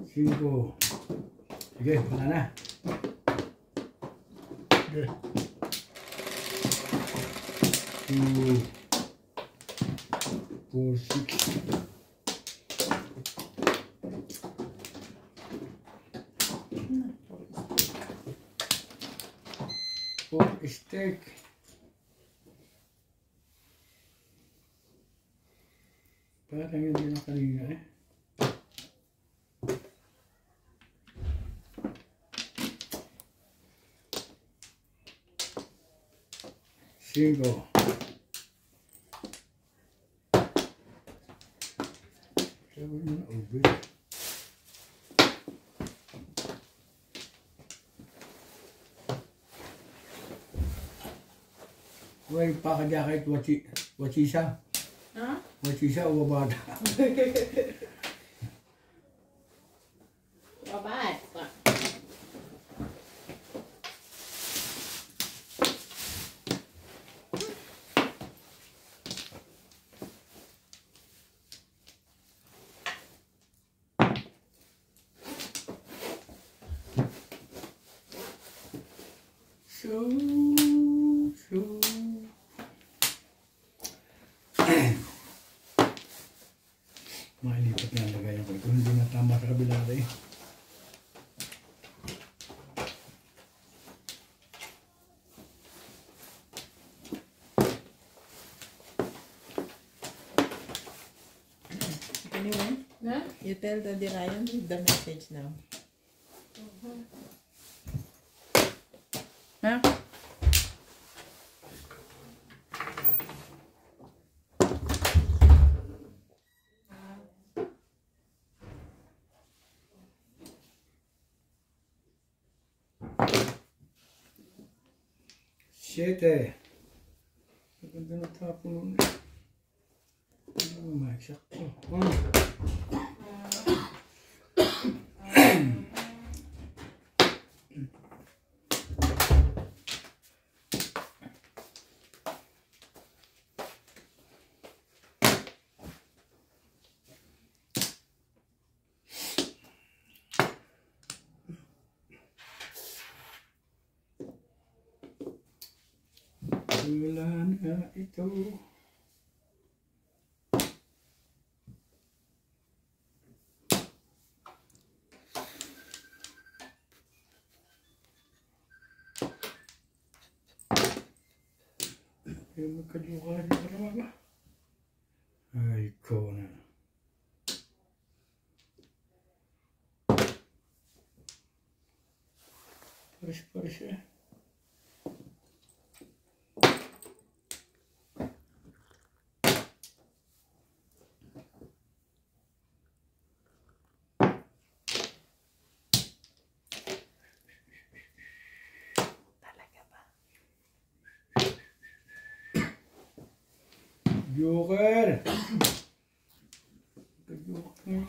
E: Cinco. Sige, wala na.
B: Okay.
E: 2, 4, 6. Pork steak. Parang hindi na kanina eh. Cinco. Sabi mo na ubit. Uy, paka-jacket, wachisa.
D: Ha?
E: Wachisa o babada.
D: Babad.
E: Mailipat nga lagayan ko. Kung hindi na tama sa kabila rin.
D: Anyway,
F: Na?
D: you tell Daddy Ryan the message now. Ha?
E: Siyete. Maganda na tapon nun. Hindi mo ma-exacto. Wala na ito. Kaya magkaduka na karama. Ay, ko na. Paris eh. Joker! Joker.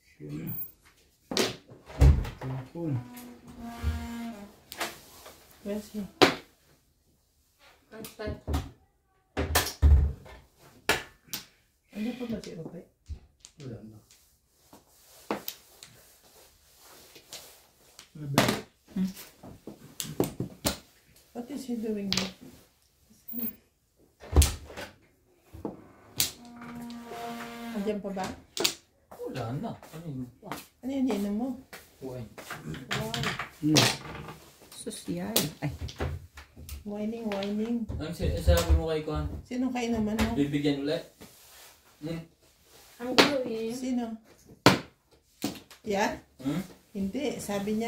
E: Sila. Telepon.
D: Where's he?
F: Outside.
D: Ano pa ba si Robert?
B: Wala na.
D: What is he doing there? Andiyan pa ba?
C: Wala na. Ano yun pa?
D: Ano yun inom mo?
C: Wine.
A: Sosyal. Ay,
D: Whining.
C: Ang sabi mo kay Kuan?
D: Sino kainuman mo?
C: Bibigyan ulit?
F: Ang gawin.
D: Sino? Yeah?
C: Hmm?
D: Hindi. Sabi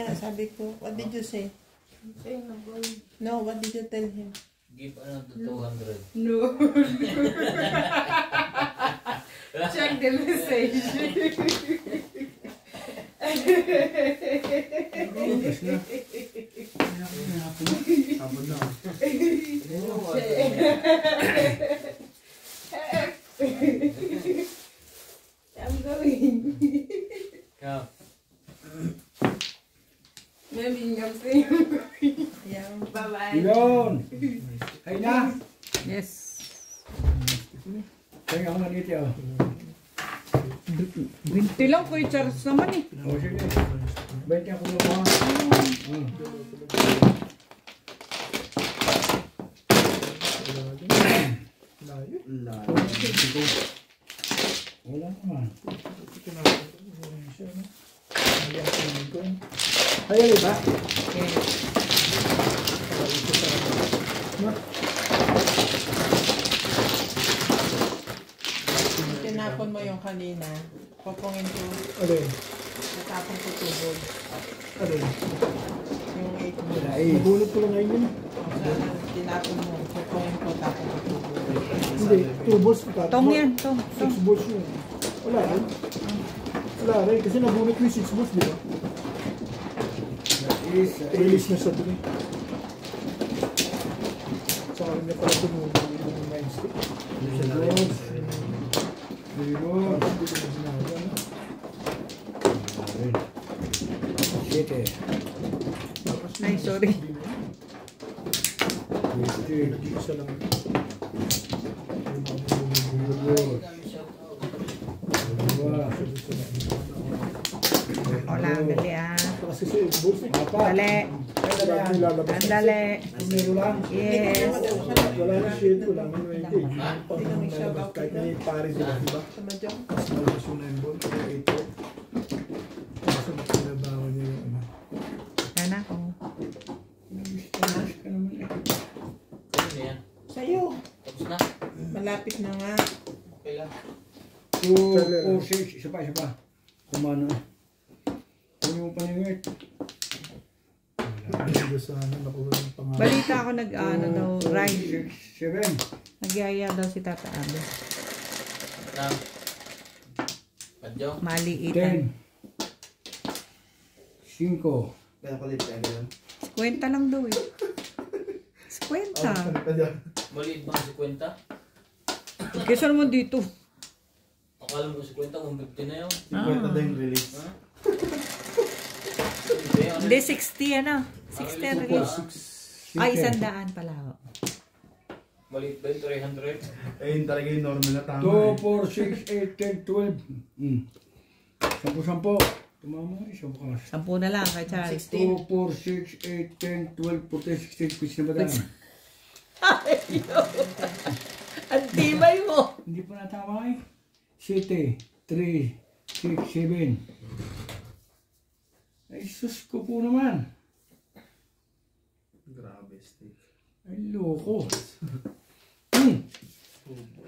D: ko, what did you say?
F: Sa'yo na gawin.
D: No, what did you tell him?
C: Give ano to 200.
F: No. Check the message.
B: Tapon na.
F: I'm going.
C: Ikaw.
F: Maybe I'm saying I'm going.
D: Yeah.
F: Bye-bye.
E: Yun! Ay na!
A: yes.
E: Kaya ako maniti oh.
A: 20 lang ko Charles naman eh.
E: O sige. Ba't niya kumuha?
B: Layo.
E: Wala naman.
B: Ayan ba?
D: Tinapon mo yung kanina. Popongin ko.
B: Alin?
D: Natapon ko tubod.
B: Alin?
D: Yung 8 mo.
B: Nabulot ko lang ngayon yun.
D: Tinapon mo. Popongin ko tapon ko tubod.
B: Hindi, 2 balls.
A: Tong yan, tong.
B: 6 balls yun. Wala rin. Wala rin. Kasi nabunot ko yung 6 balls, di ba? Release na sa dun eh. Sa akin niya pala tumulong yung 9 stick.
E: Very good.
B: Hindi ko na sinabi.
E: Siyete.
A: Ay, sorry.
B: Nag-iisa lang.
A: Wala, dali ah.
B: Kasi si balls eh.
A: Dali.
B: Bago nilalabas.
A: Andale.
E: Zero lang.
A: Yes.
B: Wala na shit, wala na 20. Kahit na yung pare sila, diba?
D: Sa Majong.
B: Tapos yun na yung ball, kaya ito. Kaso pinabawan niya yung ano.
A: Yan ako.
E: Taas ka naman eh.
C: Ano yan?
D: Sa'yo.
C: Tapos na.
D: Malapit na nga.
C: Okay lang.
E: 2, 4, 6. Isa pa. Kumano eh. Kung yung paningit.
B: Hindi sa ano, nakuha ng pangalan.
A: Balita ako nag-ano daw, ride.
E: 6, 7.
A: Nagyaya daw si Tata Abe.
C: Na. Padyo.
A: Maliitan.
E: 10. 5.
H: Kaya palit ka ganyan.
A: Kwenta lang daw eh. Kwenta.
C: Maliit ba si Kwenta?
A: Kesa naman dito.
C: Akala mo si Kwenta, 150 na yun.
H: 50 na yung release.
C: Ha?
A: Hindi, 60 ano. 60 ang release. Ay, 100 pala.
C: Maliit ba yung 300?
H: Ayun talaga yung normal na tama
E: 2, 4, 6, 8, 10, 12. 10. Tumama nga, isang bukas.
A: 10 na lang kay Charles.
E: 2, 4, 6, 8, 10, 12, 14, 16, quiz na ba dami?
A: Ang tibay mo.
E: Hindi pa natama eh. 7, 3, 6, 7. Ay, sus ko po naman.
H: Grabe, Steve.
E: Ay, loko.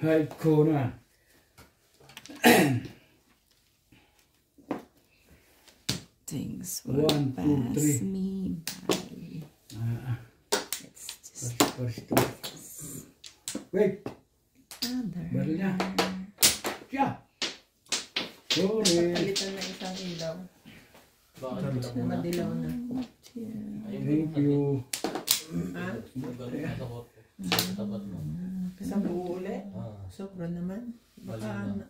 E: Hide ko na.
A: Things
E: 1, 2, 3.
A: me by. It's just
E: First. Wait.
A: other.
E: Baril na. Siya. Sorry.
D: Palitan na isang ilaw.
C: Bakit wala
D: Na
C: mo na?
D: madilaw na.
E: Thank you.
D: Ha?
C: Ganun na sa korpo. Sa tapat mo.
D: Sa buo ulit.
C: Ah.
D: Sobra naman. Baka
C: Mali na.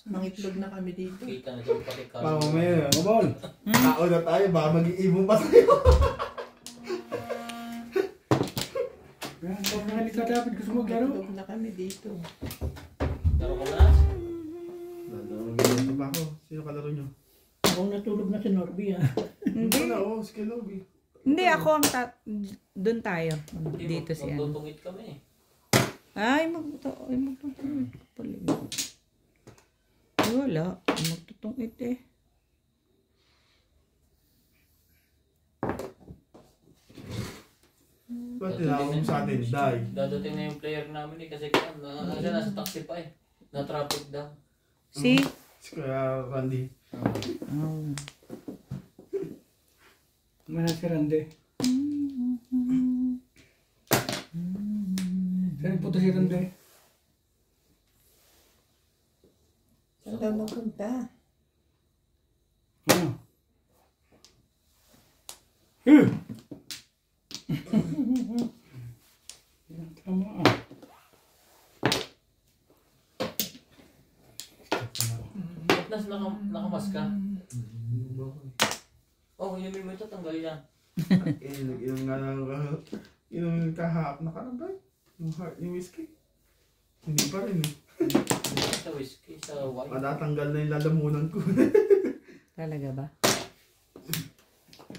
D: mangitlog na kami dito.
C: Kita na dyan pati ka.
H: Mamaya,
E: Mabol.
H: tao na tayo, baka mag-iibong pa tayo.
E: Yan, huwag na halika dapat gusto maglaro.
D: Mangitlog na kami dito.
C: Laro ko na.
H: Nalaro ba ako? Sino kalaro nyo?
G: Ako natulog na si Norby ah.
A: Hindi.
H: Wala, oh, si Kelobi.
A: Hindi ako ang doon tayo. Dito siya.
C: Magtutungit kami.
A: Ay, magtutungit. Ay, wala. Magtutungit eh.
H: Ba't tinawag mo sa atin, Day?
C: Dadating na yung player namin eh. Kasi nasa taxi pa eh. Na-traffic daw.
A: See?
H: Si Kuya Randy.
A: Oh.
E: Mana si Rande. Saan punta si Rande?
D: Saan daw magpunta?
E: Ano? Tama ah.
C: Ba't nakamas ka? Oh, inumin mo ito. Tanggal yan.
H: Inom nga lang ako. Inom kahap na karabay. Yung whiskey. Hindi pa rin eh.
C: Sa whiskey, sa wine.
H: Matatanggal na yung lalamunan ko.
A: Talaga ba?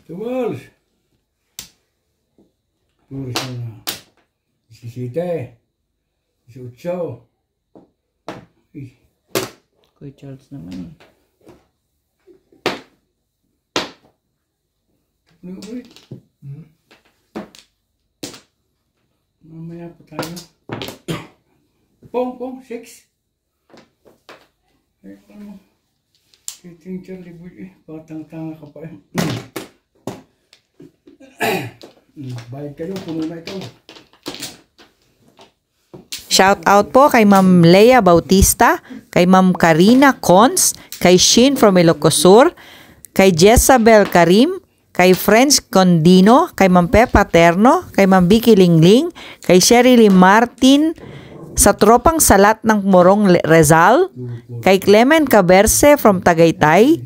E: Tumal! Tumal siya na. 17. 18. Uy.
A: Kuya Charles naman eh.
E: Ano ulit? Mamaya pa tayo. Pong, 6. Ay, ano? Kiting Charlie Boy eh. Batang-tanga ka pa eh. Bayad kayo, puno na ito.
A: Shout out po kay Ma'am Lea Bautista, kay Ma'am Karina Cons, kay Shin from Ilocosur, kay Jezabel Karim, kay French Condino, kay Ma'am Pepa Terno, kay Ma'am Vicky Lingling, kay Sherilyn Martin, sa Tropang Salat ng Morong Rizal, kay Clement Caberce from Tagaytay,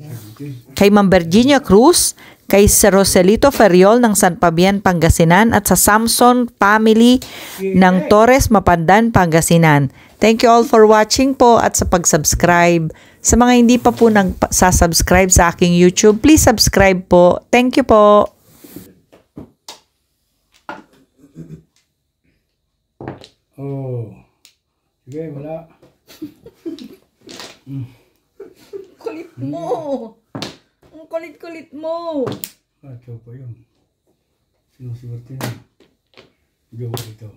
A: kay Ma'am Virginia Cruz, kay Sir Roselito Ferriol ng San Fabian, Pangasinan at sa Samson family ng Torres, Mapandan, Pangasinan. Thank you all for watching po at sa pag-subscribe. Sa mga hindi pa po nagsasubscribe sa aking YouTube, please subscribe po. Thank you po.
E: Oh. Sige, wala.
A: Kulit mo! Ang kulit-kulit mo!
E: Ah, pa yun. Sinusuwerte na. Gawa ito.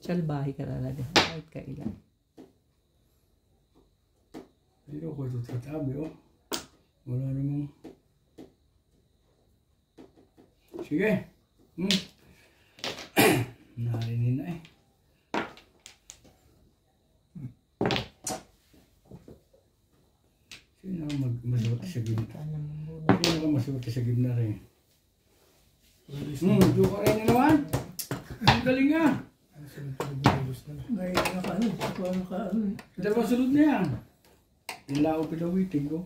A: Salbahe ka talaga. Kahit kailan.
E: Pero ko ito tatabi, oh. Wala namang... Sige. Narinin na eh. Sino ang maswerte sa gimna? Sino ang maswerte sa gimna rin? Duka rin na naman. Ang galing nga.
G: May naka-ano.
E: Dalawang sunod na yan. Yung lao pinawitig ko.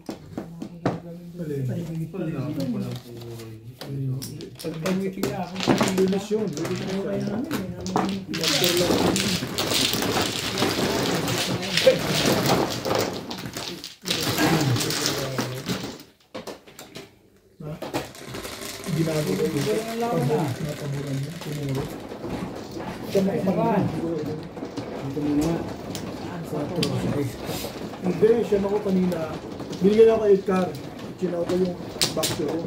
E: Pag pawitig na ako.
B: Lunes yun. Ginago ko yun.
E: Walang laban na.
B: Napaburan yun. Kumuro.
E: Pakan. Dito muna. 4, 6.
B: Hindi, siya ako kanina. Binigyan ako 8 car. Sinaw ko yung boxer ko.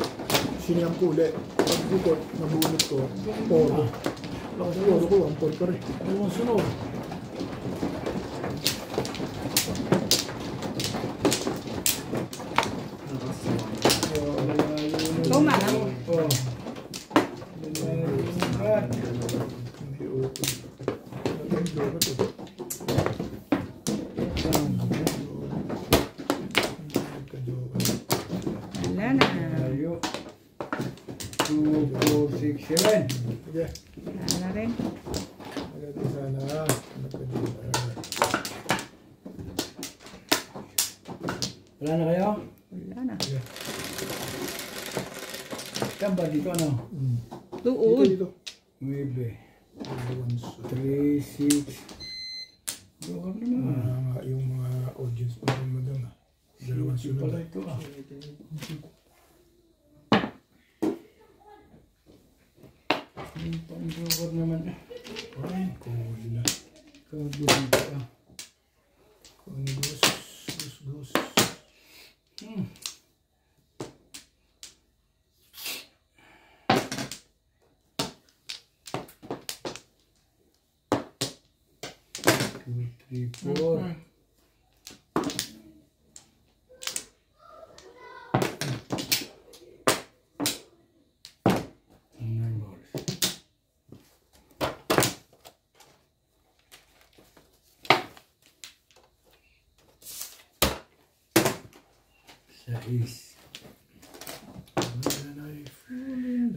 B: Siniyam ko ulit. Pag-bukot, nabunot ko. Poro. Lakas poro ko, 1-4 pa rin.
G: Dalawang sunod.
A: Ikaw, Manang.
E: Oh.
B: Hindi open. Nag-blow ko to.
A: Wala na.
E: Tayo. 2, 4, 6, 7.
B: Sige.
A: Wala na rin.
B: Maganda sana.
E: Wala na kayo?
A: Wala na.
E: Saan ba dito ano?
A: Doon.
B: Dito.
E: 9.
B: Once.
E: 3, 6. Huwag naman.
B: Yung mga audience pa rin mo doon. Dalawang
E: Yung pala
B: sunod.
E: ito ah. Yung pang-joker naman ah.
B: Ay, cool na.
E: Ikaw dito ah.
B: Kung gus.
E: Two, 3, 4. Nine balls. Sais.
B: When I fall in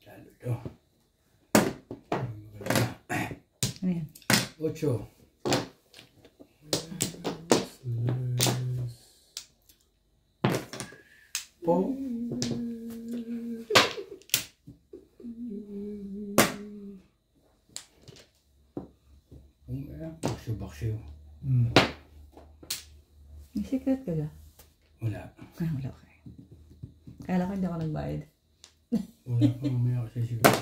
E: Talo to.
A: Ano yan?
E: 8. Po. Baksyo.
A: May secret ka ga?
E: Wala.
A: Ah, wala ka. Kala ko hindi ako nagbayad.
E: Wala pa mamaya ako sa siguro.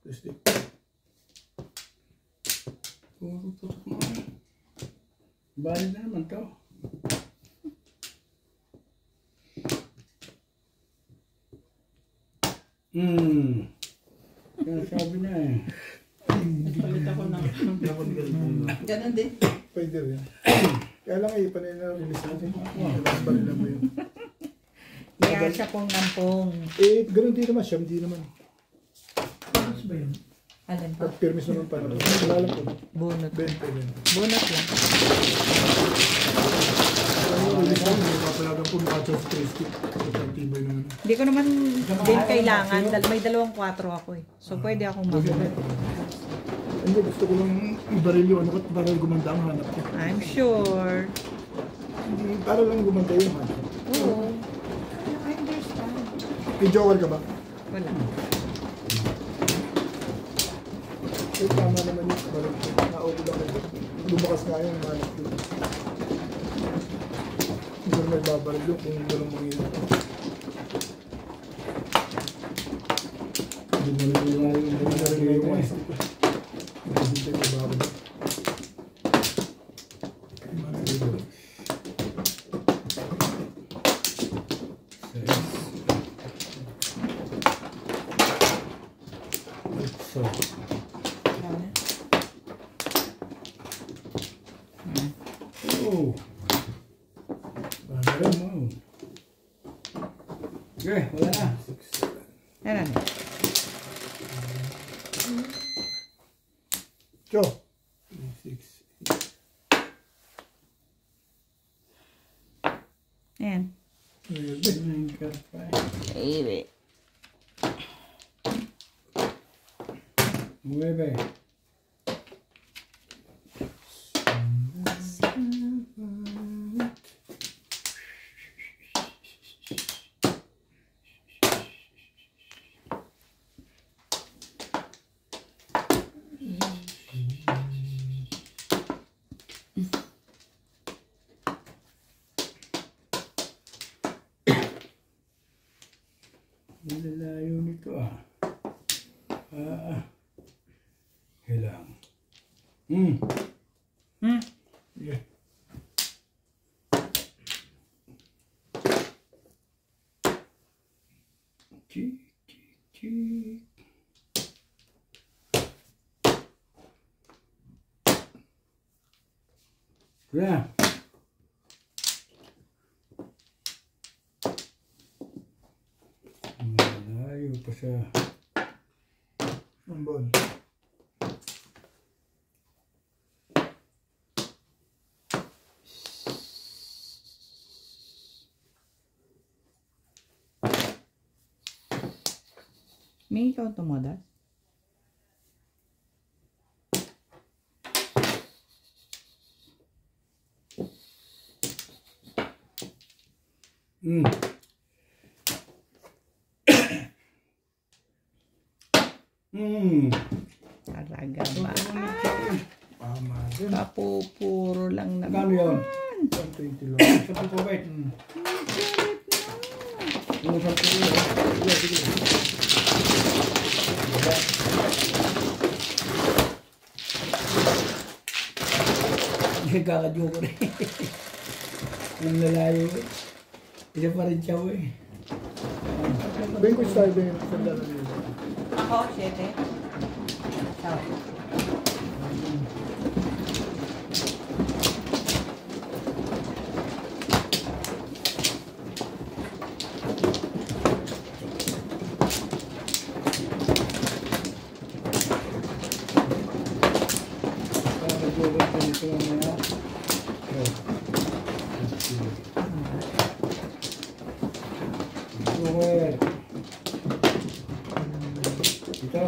B: Plastic.
E: Puro putok mo. Bali na naman to. Kaya sabi na eh.
D: Nagpalit ako ng... Ganun din.
B: Pwede rin. Kaya lang panay na release natin. Kailangan ba nila mo yun?
A: Kaya siya pong nampong.
B: Eh, ganun din naman. Siyam din naman.
G: Ano ba yun?
A: Alin pa?
B: At permis naman para. Wala lang po.
A: Bunot.
B: 20 din.
A: Bunot lang.
B: Release naman. May kapalagan po makachance 3 stick. Ang tibay naman.
A: Hindi ko naman din kailangan. May 2-4 ako eh. So pwede akong magbunot.
B: Hindi, gusto ko lang ibaril yung ano para gumanda ang hanap ko.
A: I'm sure.
B: Hindi, para lang gumanda yung hanap.
A: Oo.
D: I understand.
B: May joker ka ba?
A: Wala.
B: Eh, tama naman yung balot. Naupo lang ito. Lumakas nga yung balot yun. Hindi mo may babaril yun kung walang mangyayari.
E: Hindi mo rin
B: Hindi na rin ngayon yung stick ko. Hindi tayo babaril.
E: So, oh, oh. Okay, wala na.
A: Yan na.
B: Cho. 6.
A: Yan. Baby.
E: Mueve. Lalayo nito ah. Kailang.
B: Yeah.
E: Chik, chik, chik. Yeah. Malayo pa siya.
B: Ang ball.
A: May ikaw tumodas? Talaga ba?
B: Tama din.
A: Kapupuro lang naman.
E: Magkano yun?
B: 120 lang.
E: Sa pagpapait. Yung sa pagpapait. Sige, sige. Nagkakadyo ko rin. Nang lalayo eh. Isa pa rin siya eh.
B: Sabihin ko style din sa dala nila.
A: Ako, 7.
E: Ito.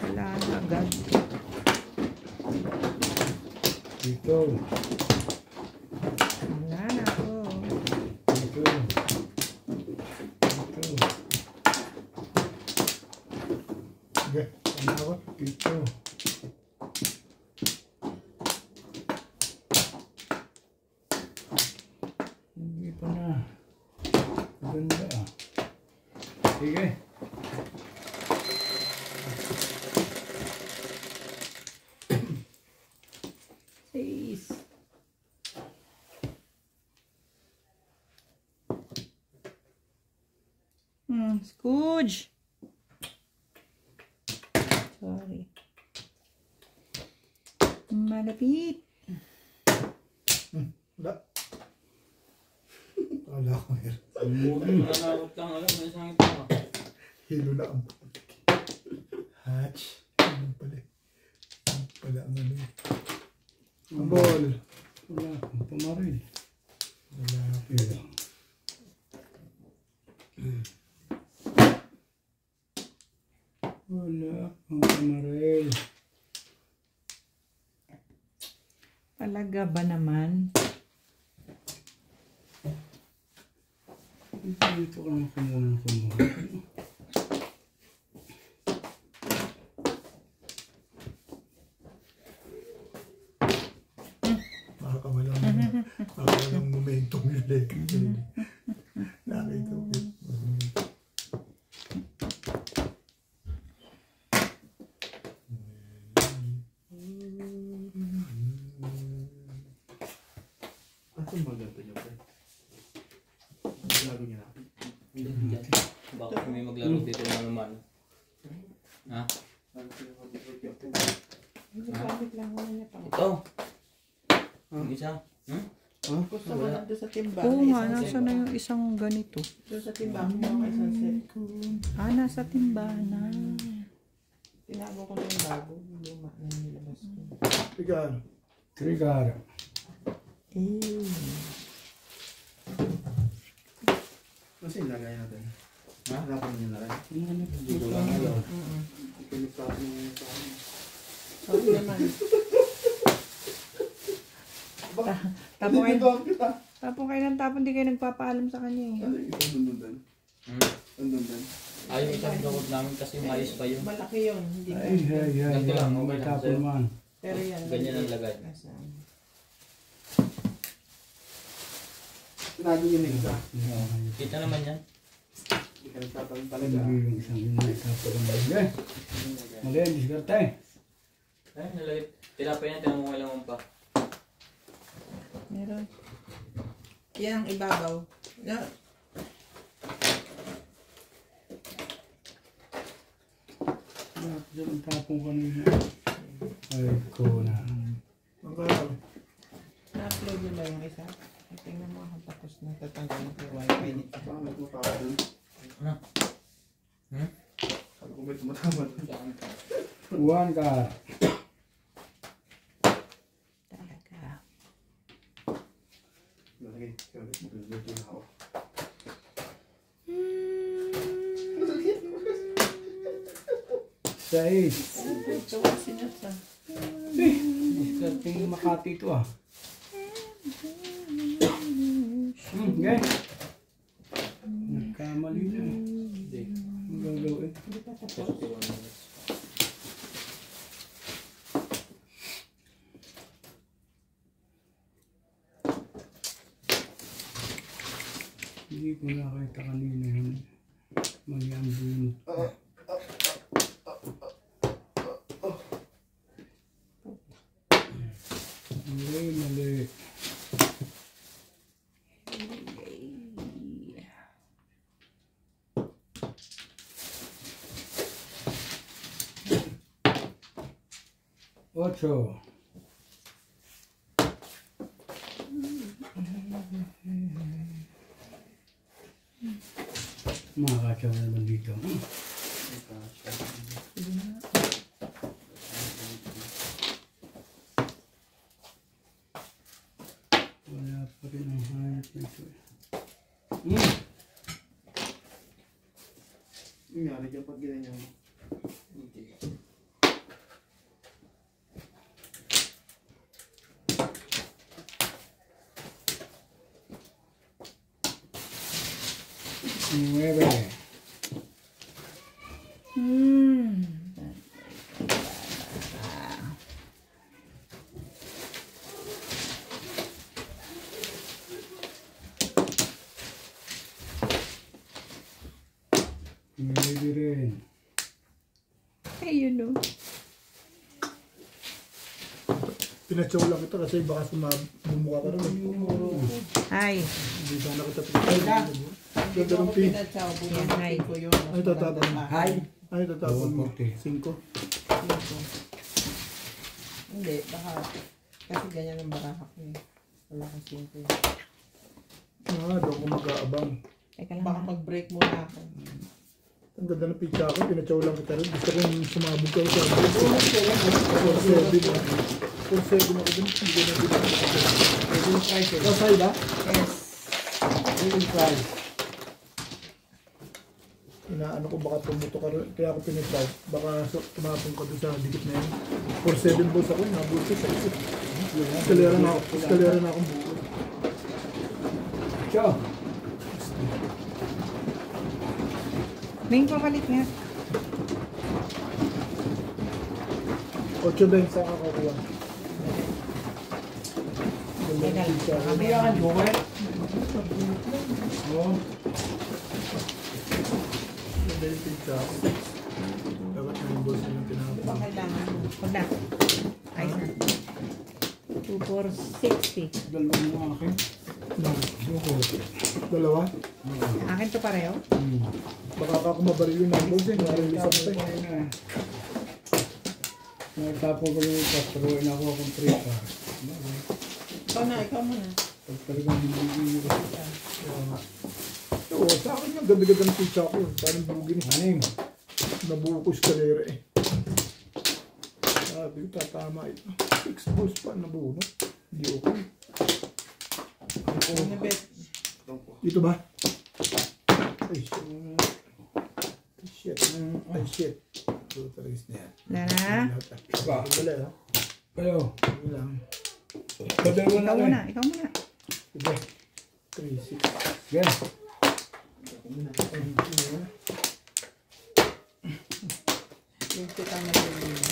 A: Wala na agad.
E: Ito.
A: Wala na ako.
E: Ito. Ito.
B: Sige, ano ako?
E: Ito. Hindi pa na. Ganda ah. Sige.
A: Please. Scooge. Sorry. Malapit.
B: Wala. Wala ko meron.
C: Nanakot lang, alam mo yung sangit mo.
B: Hilo na ang putik. Hatch. Ano pala eh. Ano pala ang ano eh. Ang ball.
E: Wala akong pamaril.
B: Wala.
E: Ito. Wala akong pamaril.
A: Talaga ba naman?
E: Dito ka naman kumuha.
B: Nakakawalang momentum yun eh. Nakita ko.
H: Asan ba ganito niyo, pre? Laro niya na.
C: Hindi. Baka may maglaro dito naman. Ha?
D: Bakit lang naman niya pa.
C: Ito. Yung isa.
D: Gusto mo lang doon sa timba.
A: Oo nga, nasa na yung isang ganito?
D: Doon sa timba mo kay Sunset.
A: Nasa timbana.
D: Tinago ko na yung bago. Luma na yung nilabas ko.
B: Ikaw.
E: Trigger.
H: Kasi ilagay natin.
C: Ha?
H: Hanapan niyo na rin.
C: Hindi ko lang alam.
H: Pinagtapo niyo sa akin.
D: Sorry naman.
A: Tapon kayo,
H: Pinagtapo kita.
A: hindi kayo nagpapaalam sa kanya eh.
H: Ano yung isang dundan? Dundan.
C: Yung isang gawad namin kasi mais pa yun.
D: Malaki yun. Hindi ko.
E: Ay.
C: Ganito lang, okay lang
E: Tapon
C: sa'yo.
E: man.
D: Pero yan.
C: Ganyan ang lagay.
D: Nasaan?
H: Tinago niyo na isa.
C: Kita naman yan.
H: Hindi ka nagtatanong talaga.
E: Talaga yung isang inay tapon man. Okay. Mali ang diskarte.
C: Nalagay. Tinapay yan, tinamungay lang pa.
D: Meron. Yan ang ibabaw. Yan.
E: Diyan ang tapon kanina. Ay, ko na.
D: Na-upload nyo ba yung isa? Tingnan mo ako tapos natatanggal ng wifi nito.
H: Bakit mo tawag dun? Sabi ko ba't tumatama dun?
E: Uwan ka.
A: Talaga.
H: Lagi. Magluluto na ako.
E: Sais.
D: Ito ang sinasa.
E: Diskarte yung Makati ito ah. Okay. Nagkamali na eh.
C: Hindi.
E: Ang gagawin.
D: Hindi pa tapos.
C: 41 minutes.
E: Hindi ko nakita kanina yun. Mali ang bunot. Mali. 8. Makakasya na naman dito. Wala pa rin ang hayop nito.
H: Yung nangyari dyan pag ginanyan mo.
C: Hindi.
E: Nueve. Nueve rin.
A: Ayun o.
B: Pinatsaw lang kita kasi baka bumuka ka rin.
A: Ay.
B: Hindi ba nakita pinatsaw?
D: Hindi ko pinatsaw. Bumabati ko yun.
B: Ay, tatapon mo.
E: Hi.
B: Ay, tatapon mo.
E: 5.
B: 5.
D: Hindi, baka. Kasi ganyan ang baraha ko eh. Wala kang 5 eh.
B: Doon ko mag-aabang.
A: Teka lang.
D: Baka mag-break muna ako.
B: Ang ganda ng pizza ko, pinatsaw lang kita rin. Gusto kong sumabog ka sa akin. 4-7 ako. 4-7 ako din. Hindi na din ako.
E: Yung price eh.
B: Kasay ba?
D: Yes.
E: Yung price.
B: Inaano ko baka tumuto ka rin. Kaya ako pinatsaw. Baka tumapong ka doon sa dikit na yun. 4-7 balls ako. Nabulot ko sa isip. Eskalera na akong buo.
E: Ciao.
A: May papalit nga.
B: 8 din sa kakakuha.
A: Teka lang, baka may
E: Kaya kan joker. Oo.
B: Dahil pizza. Dapat may boss na yung
D: Di ba
B: tinapos.
D: kailangan mo?
A: Huwag na. Ayos na. 2 for 60.
E: Dalawa mo akin.
B: Dalawa?
A: Akin to pareho.
B: Baka ako mabaril yung numbers eh. Narilisang pa eh.
E: Nagtapo ko yung pastruin ako akong trip.
D: Ikaw muna.
E: Pag talagang hindi ko.
B: Oo, sa akin yung ganda-ganda ng pizza ko. Parang bugin eh.
E: Aning.
B: Nabuo ko eskalera eh. Sabi ko, tatama ito. 6 balls pa nabuo. Hindi okay.
D: Ano bet?
B: Dito ba? Ay, shit. Ay, shit. Ito talaga na yan.
A: Na.
B: Wala ha?
E: Kayo.
B: Hindi lang.
E: Padalawa na
A: Ikaw
E: rin.
A: muna. Ikaw muna.
B: Sige. 3, 6.
E: Yan.
D: Yung fit ang napili mo.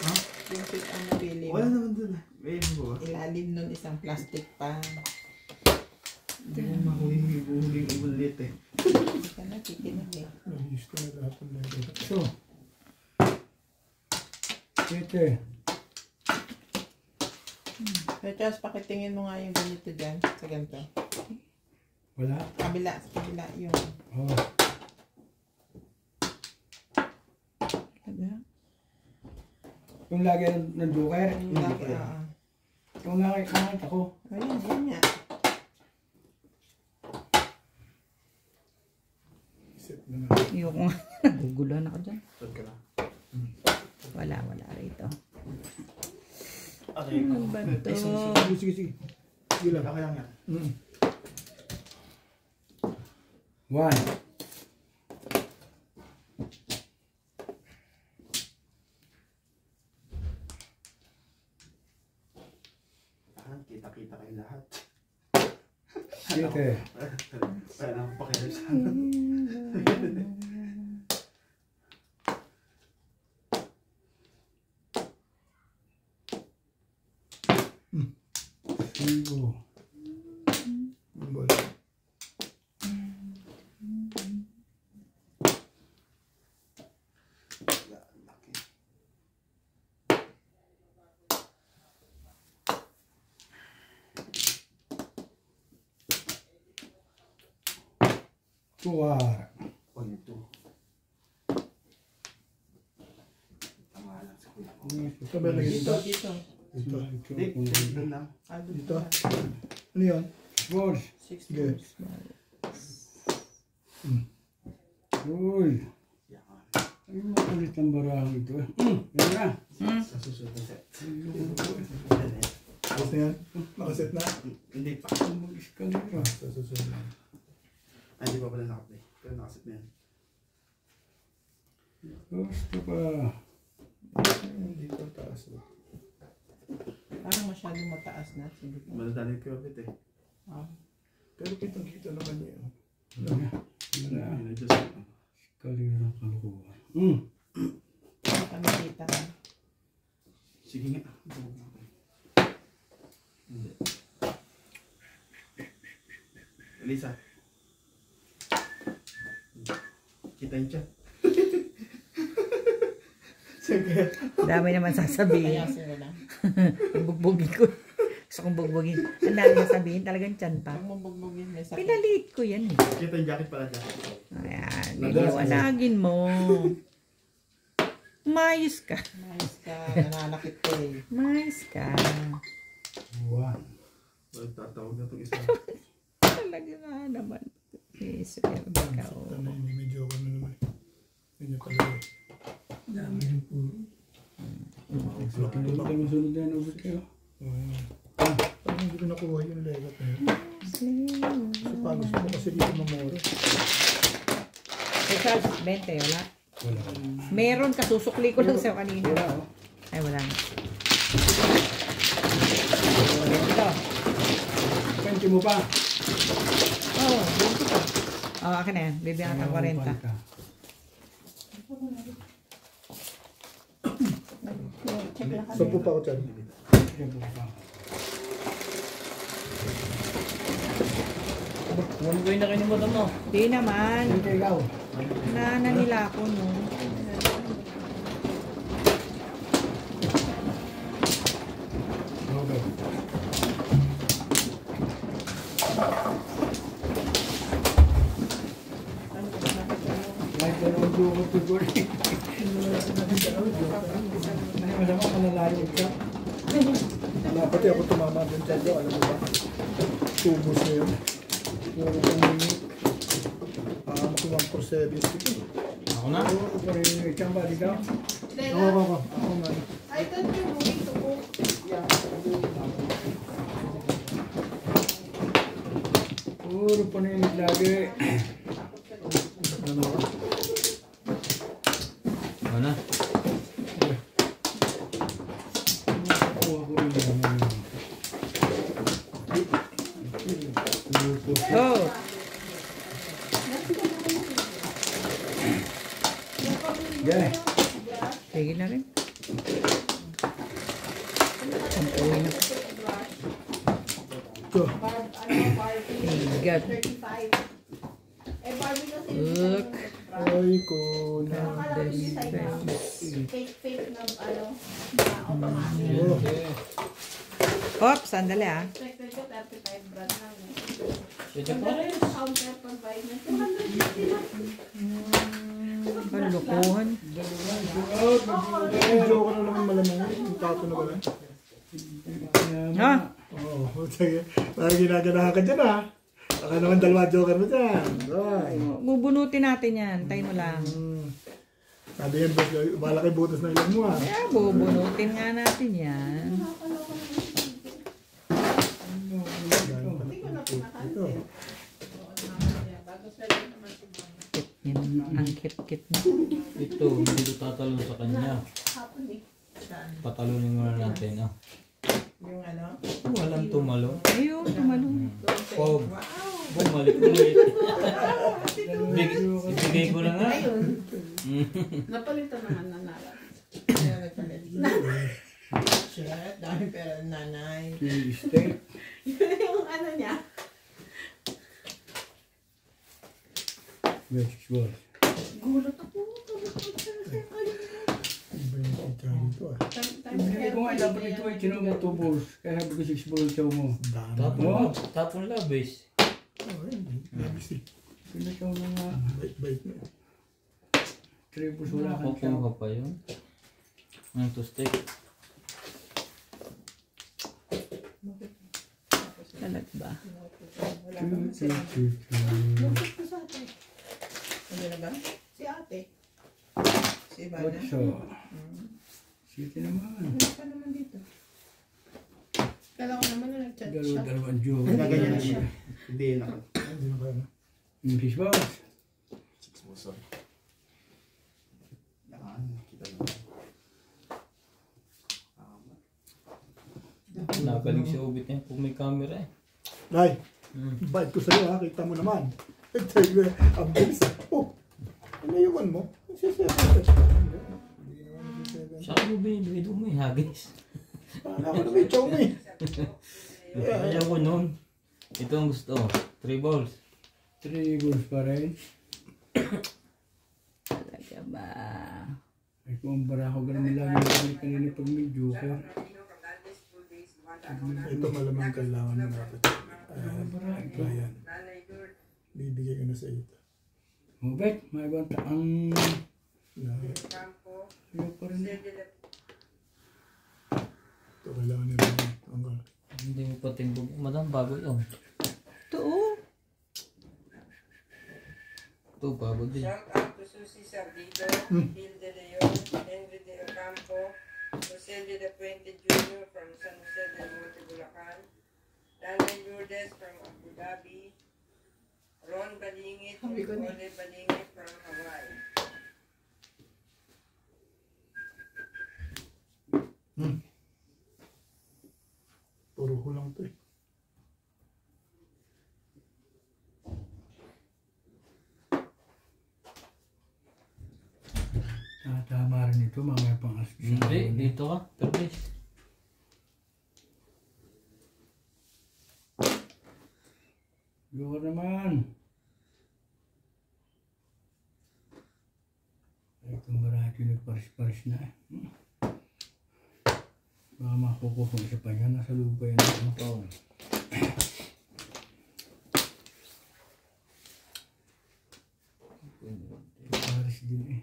H: Ha?
D: Yung fit ang napili mo.
H: Wala naman dun. May mo ba?
D: Ilalim nun isang plastic pa.
H: Hindi mo mahuling ulit eh.
D: Hindi ka na, titinag eh.
B: Ayos ko na lahat ng mga.
E: So. Sete.
D: So, Charles, pakitingin mo nga yung ganito dyan. Sa ganito.
E: Wala.
D: Kabila yung...
E: Oh. Yung lagi ng joker.
D: Yung laki,
E: Yung nakikita ko.
D: Ayun, yun nga.
B: Set na na.
A: Ayoko nga. Naguguluhan ako dyan.
H: Saan ka na?
A: Wala rito.
H: Okay.
A: Ano ba to?
B: Sige. Sige lang.
H: Kaya nga.
E: One.
H: Kita-kita kayo lahat.
E: Sete.
H: Wala na akong pakialam sa
E: Cinco.
B: Bola.
E: Tuwar.
H: Pag ito. Tama lang sa kuya ko.
B: Ito ba lagi
D: Dito,
B: dito?
D: dito.
B: Dito.
H: Hindi, doon lang.
B: Dito. Ano yun?
E: Balls.
D: 6
B: Sige.
E: Uy.
H: Yan.
E: Ay, makulit ang barang ito. Yan na.
H: Sa susunod na set.
B: Ayos na yan? Nakaset na?
H: Hindi pa.
E: Mag-eskalera.
B: Sa susunod na.
H: Ay, hindi pa pala nakaplay. Pero nakaset na yan.
E: Gusto pa.
B: Hindi pa taas.
D: Parang masyadong mataas na. Sige po.
H: Madadali ko ulit eh.
B: Pero kitang-kita naman yun.
E: Wala.
H: Yun, just,
E: Eskalera kalukuhan.
D: Hindi ka nakita ka.
H: sige nga. Hindi. Elisa. Kita yung chat.
B: Sige.
A: Dami naman sasabihin.
D: Kaya sila lang.
A: Bugbugin ko. Gusto kong bugbugin. Ang dami sasabihin. Talagang tiyan pa.
D: Huwag mong bugbugin. May sakit.
A: Pinaliit ko yan eh.
H: Kita yung jacket pala dyan.
A: Ayan.
H: Madalas
A: Iliwanagin mo. Mayos ka.
D: Nice ka. Nananakit ko eh.
A: Mayos ka.
E: One.
H: Tatawag na itong isa.
A: Talaga nga naman. Yes, sir. Ikaw.
B: Ano yun? Medyo ako na naman. Medyo talaga.
E: Dami yung puro. Sunod na yan ulit kayo.
B: Parang hindi ko nakuha yung legat na yun. So, pag gusto ko kasi dito mamoro.
A: Eh, Charles, 20, wala?
E: Wala.
A: Meron ka, susukli ko lang sa'yo kanina.
E: Wala oh.
A: Ay, wala na. Ito.
E: 20 mo pa.
A: Oo, 20 pa. Oo, akin na yan. Bibigyan ka ng 40.
I: Check lang kami.
B: 10 pa ako dyan.
C: One way na kayo ni madam mo.
A: Di naman.
E: Hindi ikaw.
A: Na nila ako, no?
E: Okay. Kahit ka naman doon ko tuloy. Masama ka nalalim ka.
B: Pati ako tumama dun dyan doon, alam mo ba? Tubos na yun.
E: Puro pamimik.
B: Makuha ko service dito.
C: Ako na.
E: Oo, pero yung isang balik ka.
B: Ako nga.
F: I thought you were going to cook.
E: Puro panimik lagi.
B: Ano ba?
C: Ako na.
E: Nakuha ko rin naman.
A: Oh!
E: Yeah.
A: Sige na rin. Ang uwi na.
B: Ito.
A: Igat.
F: 35. Eh, Barbie kasi.
A: Look.
B: Ay ko na.
F: Akala ko yung side na fake na automatic.
B: Oh.
A: Oops, sandali ah.
F: Expected ko 35 brand lang.
C: Sige pa rin.
F: Counter provide na 250 lang.
A: Ang lukuhan.
B: Medyo ko na naman malamang. Yung tato na ba lang?
A: Ha?
B: Oo. Sige. Parang ginaganahan ka dyan ah. Baka naman dalawa joker mo dyan. Ay.
A: Bubunutin natin yan. Tayo mo lang.
B: Sabi yan, boss, malaki butas na ilan mo ah.
A: Kaya bubunutin nga natin yan.
B: Ito.
A: Kit yan. Ang kit-kit mo.
C: Ito, hindi ko tatalon sa kanya. Patalunin muna natin, ah.
D: Yung ano?
C: Walang tumalo.
A: Ayun, tumalong.
C: Pog. Bumalik ulit. Ibigay ko na nga.
F: Napalitan naman na nala.
D: Shit, dami pera ng nanay.
E: Stay.
F: Yung ano niya.
E: Which was?
F: Gulat ako.
B: Iba yung kita dito ah.
E: Hindi ko nga dapat ito ay tinong mo 2 balls. Kaya sabi ko 6 balls siya mo.
B: Dami.
C: Tapon, tapon labis.
B: Oh, hindi. Labis eh.
E: Pinataw na nga.
B: Bait na.
E: 3 balls wala kang siya.
C: Kukuha pa yun. Ang to stick.
A: Talag ba?
D: Ano na ba? Si ate. Si Ivana.
E: What's so? City naman.
F: Ano pa naman dito? Kala ko naman na nag-chat siya.
E: Dalawang joke.
H: Nagaganyan na siya. Hindi na.
B: Hindi na kaya na.
E: Fish balls.
H: Sorry. Yan, kita na.
C: Nagaling si Ubit niya kung may camera eh.
B: Ay, bait ko sa'yo ha. Kita mo naman. Ang bilis. Oh, ano iwan mo?
C: Saan mo binibigay doon mo hagis?
B: Paano ako na may chow mo eh.
C: Ayaw ko nun. Ito ang gusto. 3 balls.
E: 3 balls pa rin.
A: Talaga ba?
E: Ay kung bara ako ganun lagi na kanina pag may joker.
B: Ito malamang kailangan mo natin. Ayan. Bibigay ko na sa ito.
E: Mubek, may banta ang... Ayaw pa rin eh.
B: Ito kailangan nila.
C: Hindi mo pa timbog. Madam, bago yun.
A: Ito oh.
C: Ito, bago din.
J: Shout out to Susie Sardido, Phil De Leon, Henry De Ocampo, Jose De Puente Jr. from San Jose del Monte, Bulacan, Danay Lourdes from Abu Dhabi, Ron Balingit and Ole Balingit from Hawaii.
B: Puro ko lang ito eh.
E: Tama rin ito, mamaya pang alas.
C: Hindi, dito ka. Permis.
E: Yoko naman. Ay, itong barati nagparis-paris na eh. Baka makukuha ko isa pa yan. Nasa loob pa yan.
C: Oo.
E: Paris din eh.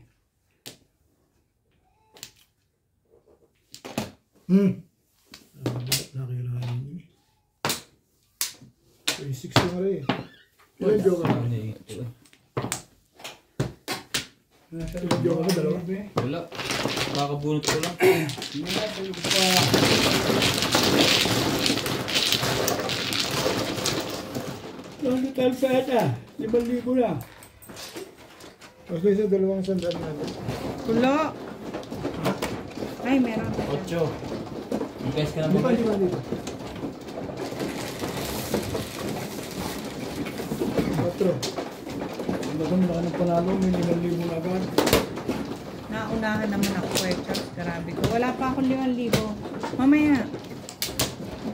B: Nakailangan yun eh. 26 na rin eh. Ilan joke ka? Ilan joke ka? Dalawa?
C: Wala. Kakabunot ko lang.
E: Nasa loob pa. Ano talpeta? 5,000 na.
B: Mas may isa 200 natin.
A: Kulo. Ay, meron.
C: 8. Guys ka na
B: Di ba
C: ba?
B: di ba dito? 4.
E: Baga mo na ng panalo, may 5,000 na agad.
A: Naunahan naman ako, Charles. Grabe ko. Wala pa akong 5,000. Mamaya.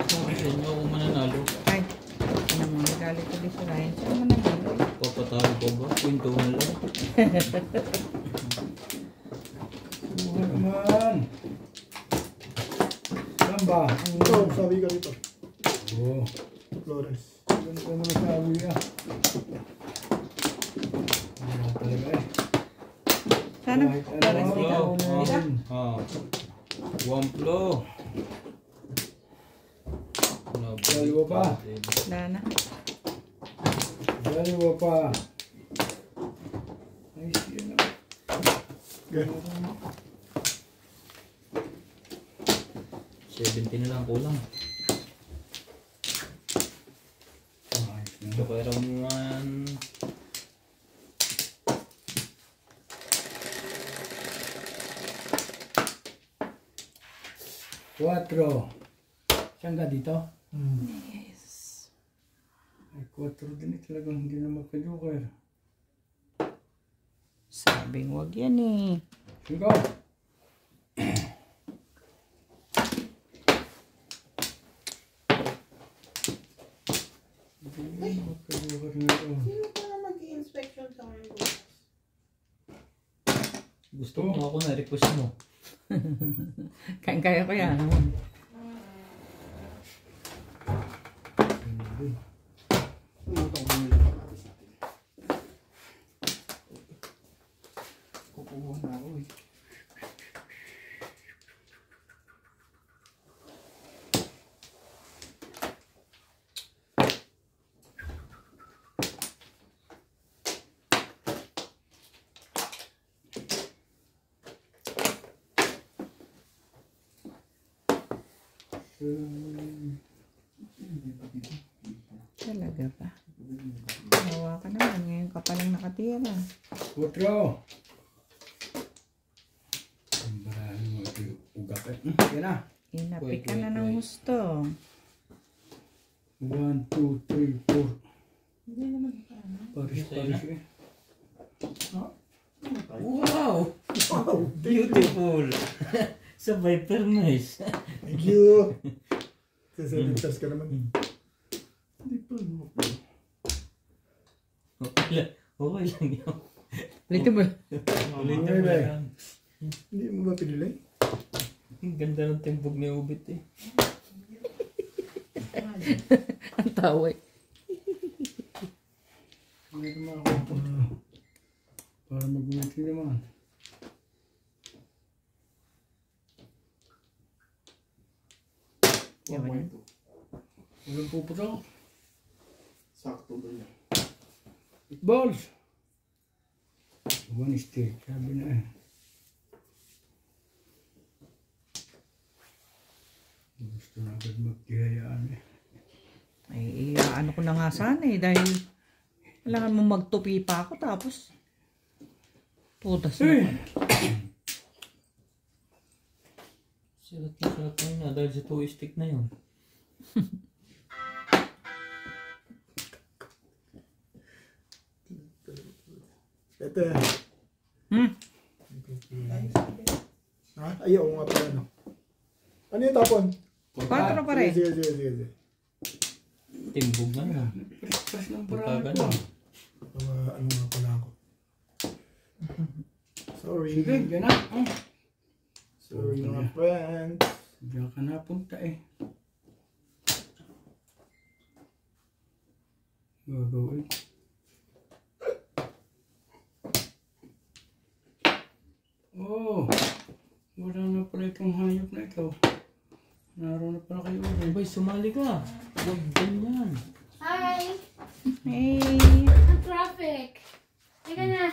C: Sabi sa inyo kung mananalo.
A: Ay, ano mo, nagalit ko din sa Ryan. Saan mo nagalit?
C: Papatalo ko ba? Kwento na lang.
E: Buka naman. Saan ba?
B: Ito, sabi ka dito.
E: Oo.
B: Flores.
E: Ganun ko naman sabi ah. Wala talaga eh.
A: Sana.
E: Kahit
A: Flores
E: ano,
A: dito.
E: dito.
C: Wamplo.
E: Dalawa pa.
A: Wala na.
E: Dalawa pa. Ay, siya na.
B: Ganun.
C: 70 na lang kulang.
E: Ayos na.
C: So, kaya naman...
E: Quatro. Saan ka dito? Yes. Ay, 4 din eh. Talagang hindi na magka-joker.
A: Sabing wag yan eh.
E: Sige. Hindi na magka-joker na ito.
D: Sino pa na mag-i-inspection sa ngayon bukas?
C: Gusto mo ako na request mo.
A: Kaya ko yan.
E: Kukuha na ako eh.
A: Talaga ba? Hawa ka naman. Ngayon ka palang nakatira.
E: Putro! Ang baraan mo ito yung ugat eh. Yan na.
A: Inapi ka na ng gusto.
E: 1, 2, 3, 4.
D: Hindi naman pa.
E: Paris eh.
C: Wow! Beautiful! Sabay permis.
B: Thank you. Sasabitas ka naman.
H: Hindi pa mo.
C: Okay lang yun.
A: Ulitin mo.
C: Ulitin mo lang.
B: Hindi mo ba pinili?
C: Ang ganda ng timbog ni Ubit eh.
A: Ang tawa eh.
E: Hindi naman ako para mag-meeting naman.
A: Yaman.
E: Walang puputok.
H: Sakto doon yan.
E: Balls! One stick, sabi na eh. Gusto na agad magtihayaan eh.
A: Ay, ano ko na nga sana eh. Dahil kailangan mo magtupi pa ako tapos putas na.
C: Salat na dahil sa 2 stick na yun.
B: Ito.
A: Hmm?
B: Ay, oo nga pala, no. Ano yung tapon?
A: 4 pa rin.
B: Sige.
C: Timbog na.
E: Fresh ng
C: Pagkaga
E: parang
C: na.
E: ko.
B: Ano nga pala ako. Sorry.
E: Sige, yan na.
B: Sorry mga friends.
E: Diyan ka napunta eh. Gagawin. Oh, wala na pala itong hayop na ito. Naroon na pala kayo.
C: Abay, sumali ka. Huwag ganyan.
F: Hi!
A: Hey.
F: Ang traffic. Teka na.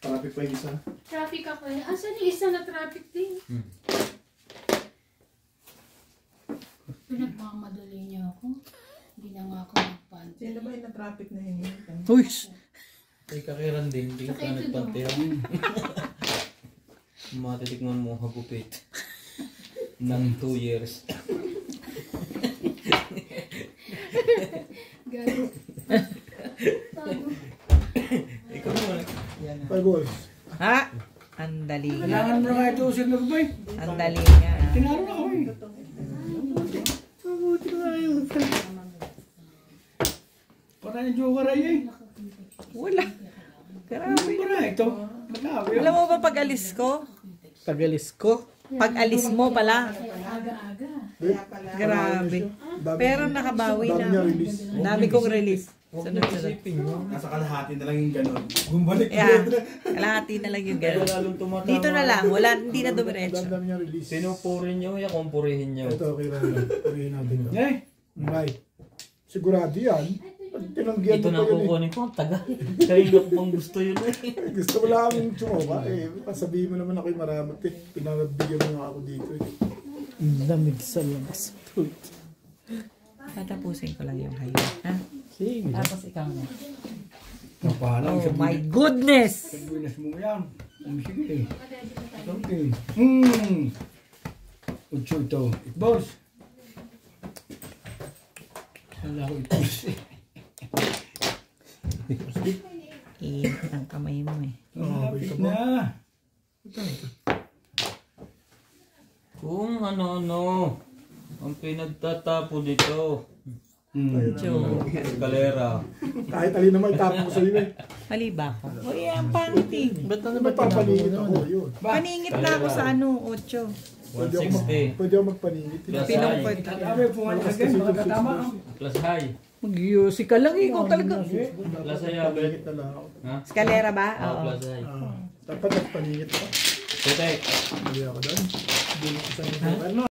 B: Traffic pa yung isa.
F: Traffic ako eh. Asan yung isa na traffic din? Pinagmamadali niya ako. Hindi na nga ako magpanty.
D: Sino ba yung na-traffic na yun?
A: Uy!
C: May kakiran din. Hindi ka
F: Sakay ito
C: nagpantihan. Matitikman mo hagupit. Ng 2 years.
F: Gago. Tago.
C: Ikaw mo.
B: 5 balls.
A: Ha? Ang dali nga.
E: Kailangan mo na nga ito, Sir Nagbay.
A: Ang dali nga.
E: Tinaro na ako eh. Para yung joker ay eh.
A: Wala. Grabe.
E: Para ito. Magawi.
A: Alam mo ba pag-alis ko?
G: Pag-alis ko.
A: Pag-alis mo pala.
F: Aga-aga.
A: Grabe. Pero nakabawi
B: Dami
A: na.
B: niya release.
A: Dami kong release. Sunod-sunod.
H: Nasa kalahati na lang yung ganun. Gumbalik
A: Yeah. Kalahati na lang yung gano'n.
C: Lalong tumatama.
A: Dito na lang. Wala, hindi na dumiretso.
B: Dami niya release.
C: Pinupurin nyo, kumpurihin nyo.
B: Ito, okay lang. Purihin natin ito.
E: Eh,
B: Right. Sigurado yan. Pag tinanggihan
C: Ito
B: mo
C: na
B: pa yun eh.
C: kukunin ko. Ang tagal. Kanina ko pang gusto yun eh.
B: Gusto mo lang akong tsumaba eh. Pasabihin mo naman ako'y maramot eh. Pinagbigyan mo nga ako dito eh.
G: Lamig sa labas.
A: Tatapusin ko lang yung hayo. Ha?
G: Sige.
A: Tapos ikaw na.
E: kapahalang
A: Oh my goodness!
E: Sa buwinas mo yan. Sige. Okay. Utso ito. Itballs. Kala ko itballs eh.
A: Init ang kamay mo eh.
E: Malapit na.
C: Kung ano-ano ang pinagtatapo dito.
A: Joke.
C: Eskalera.
B: Kahit alin naman itapo ko sa iyo eh.
A: Mali ba ako? O ang pangit eh.
G: Ba't ano ba
B: Magpapaningit ako yun.
A: Paningit na ako sa ano, 8.
B: Pwede ako magpaningit.
C: Plus
A: Pinungkot.
C: high.
E: Tatabi, pumalit ka din. Magkatama.
C: Plus high.
A: Mag-yosi ka lang, ikaw talaga.
C: Plus high, abet.
B: Paningit na lang ako.
C: Ha?
A: Eskalera ba?
C: Oh,
A: Oo.
C: plus high.
B: Dapat nagpaningit ako.
C: Putek.
B: Hindi ako doon. Hindi ko sa inyo.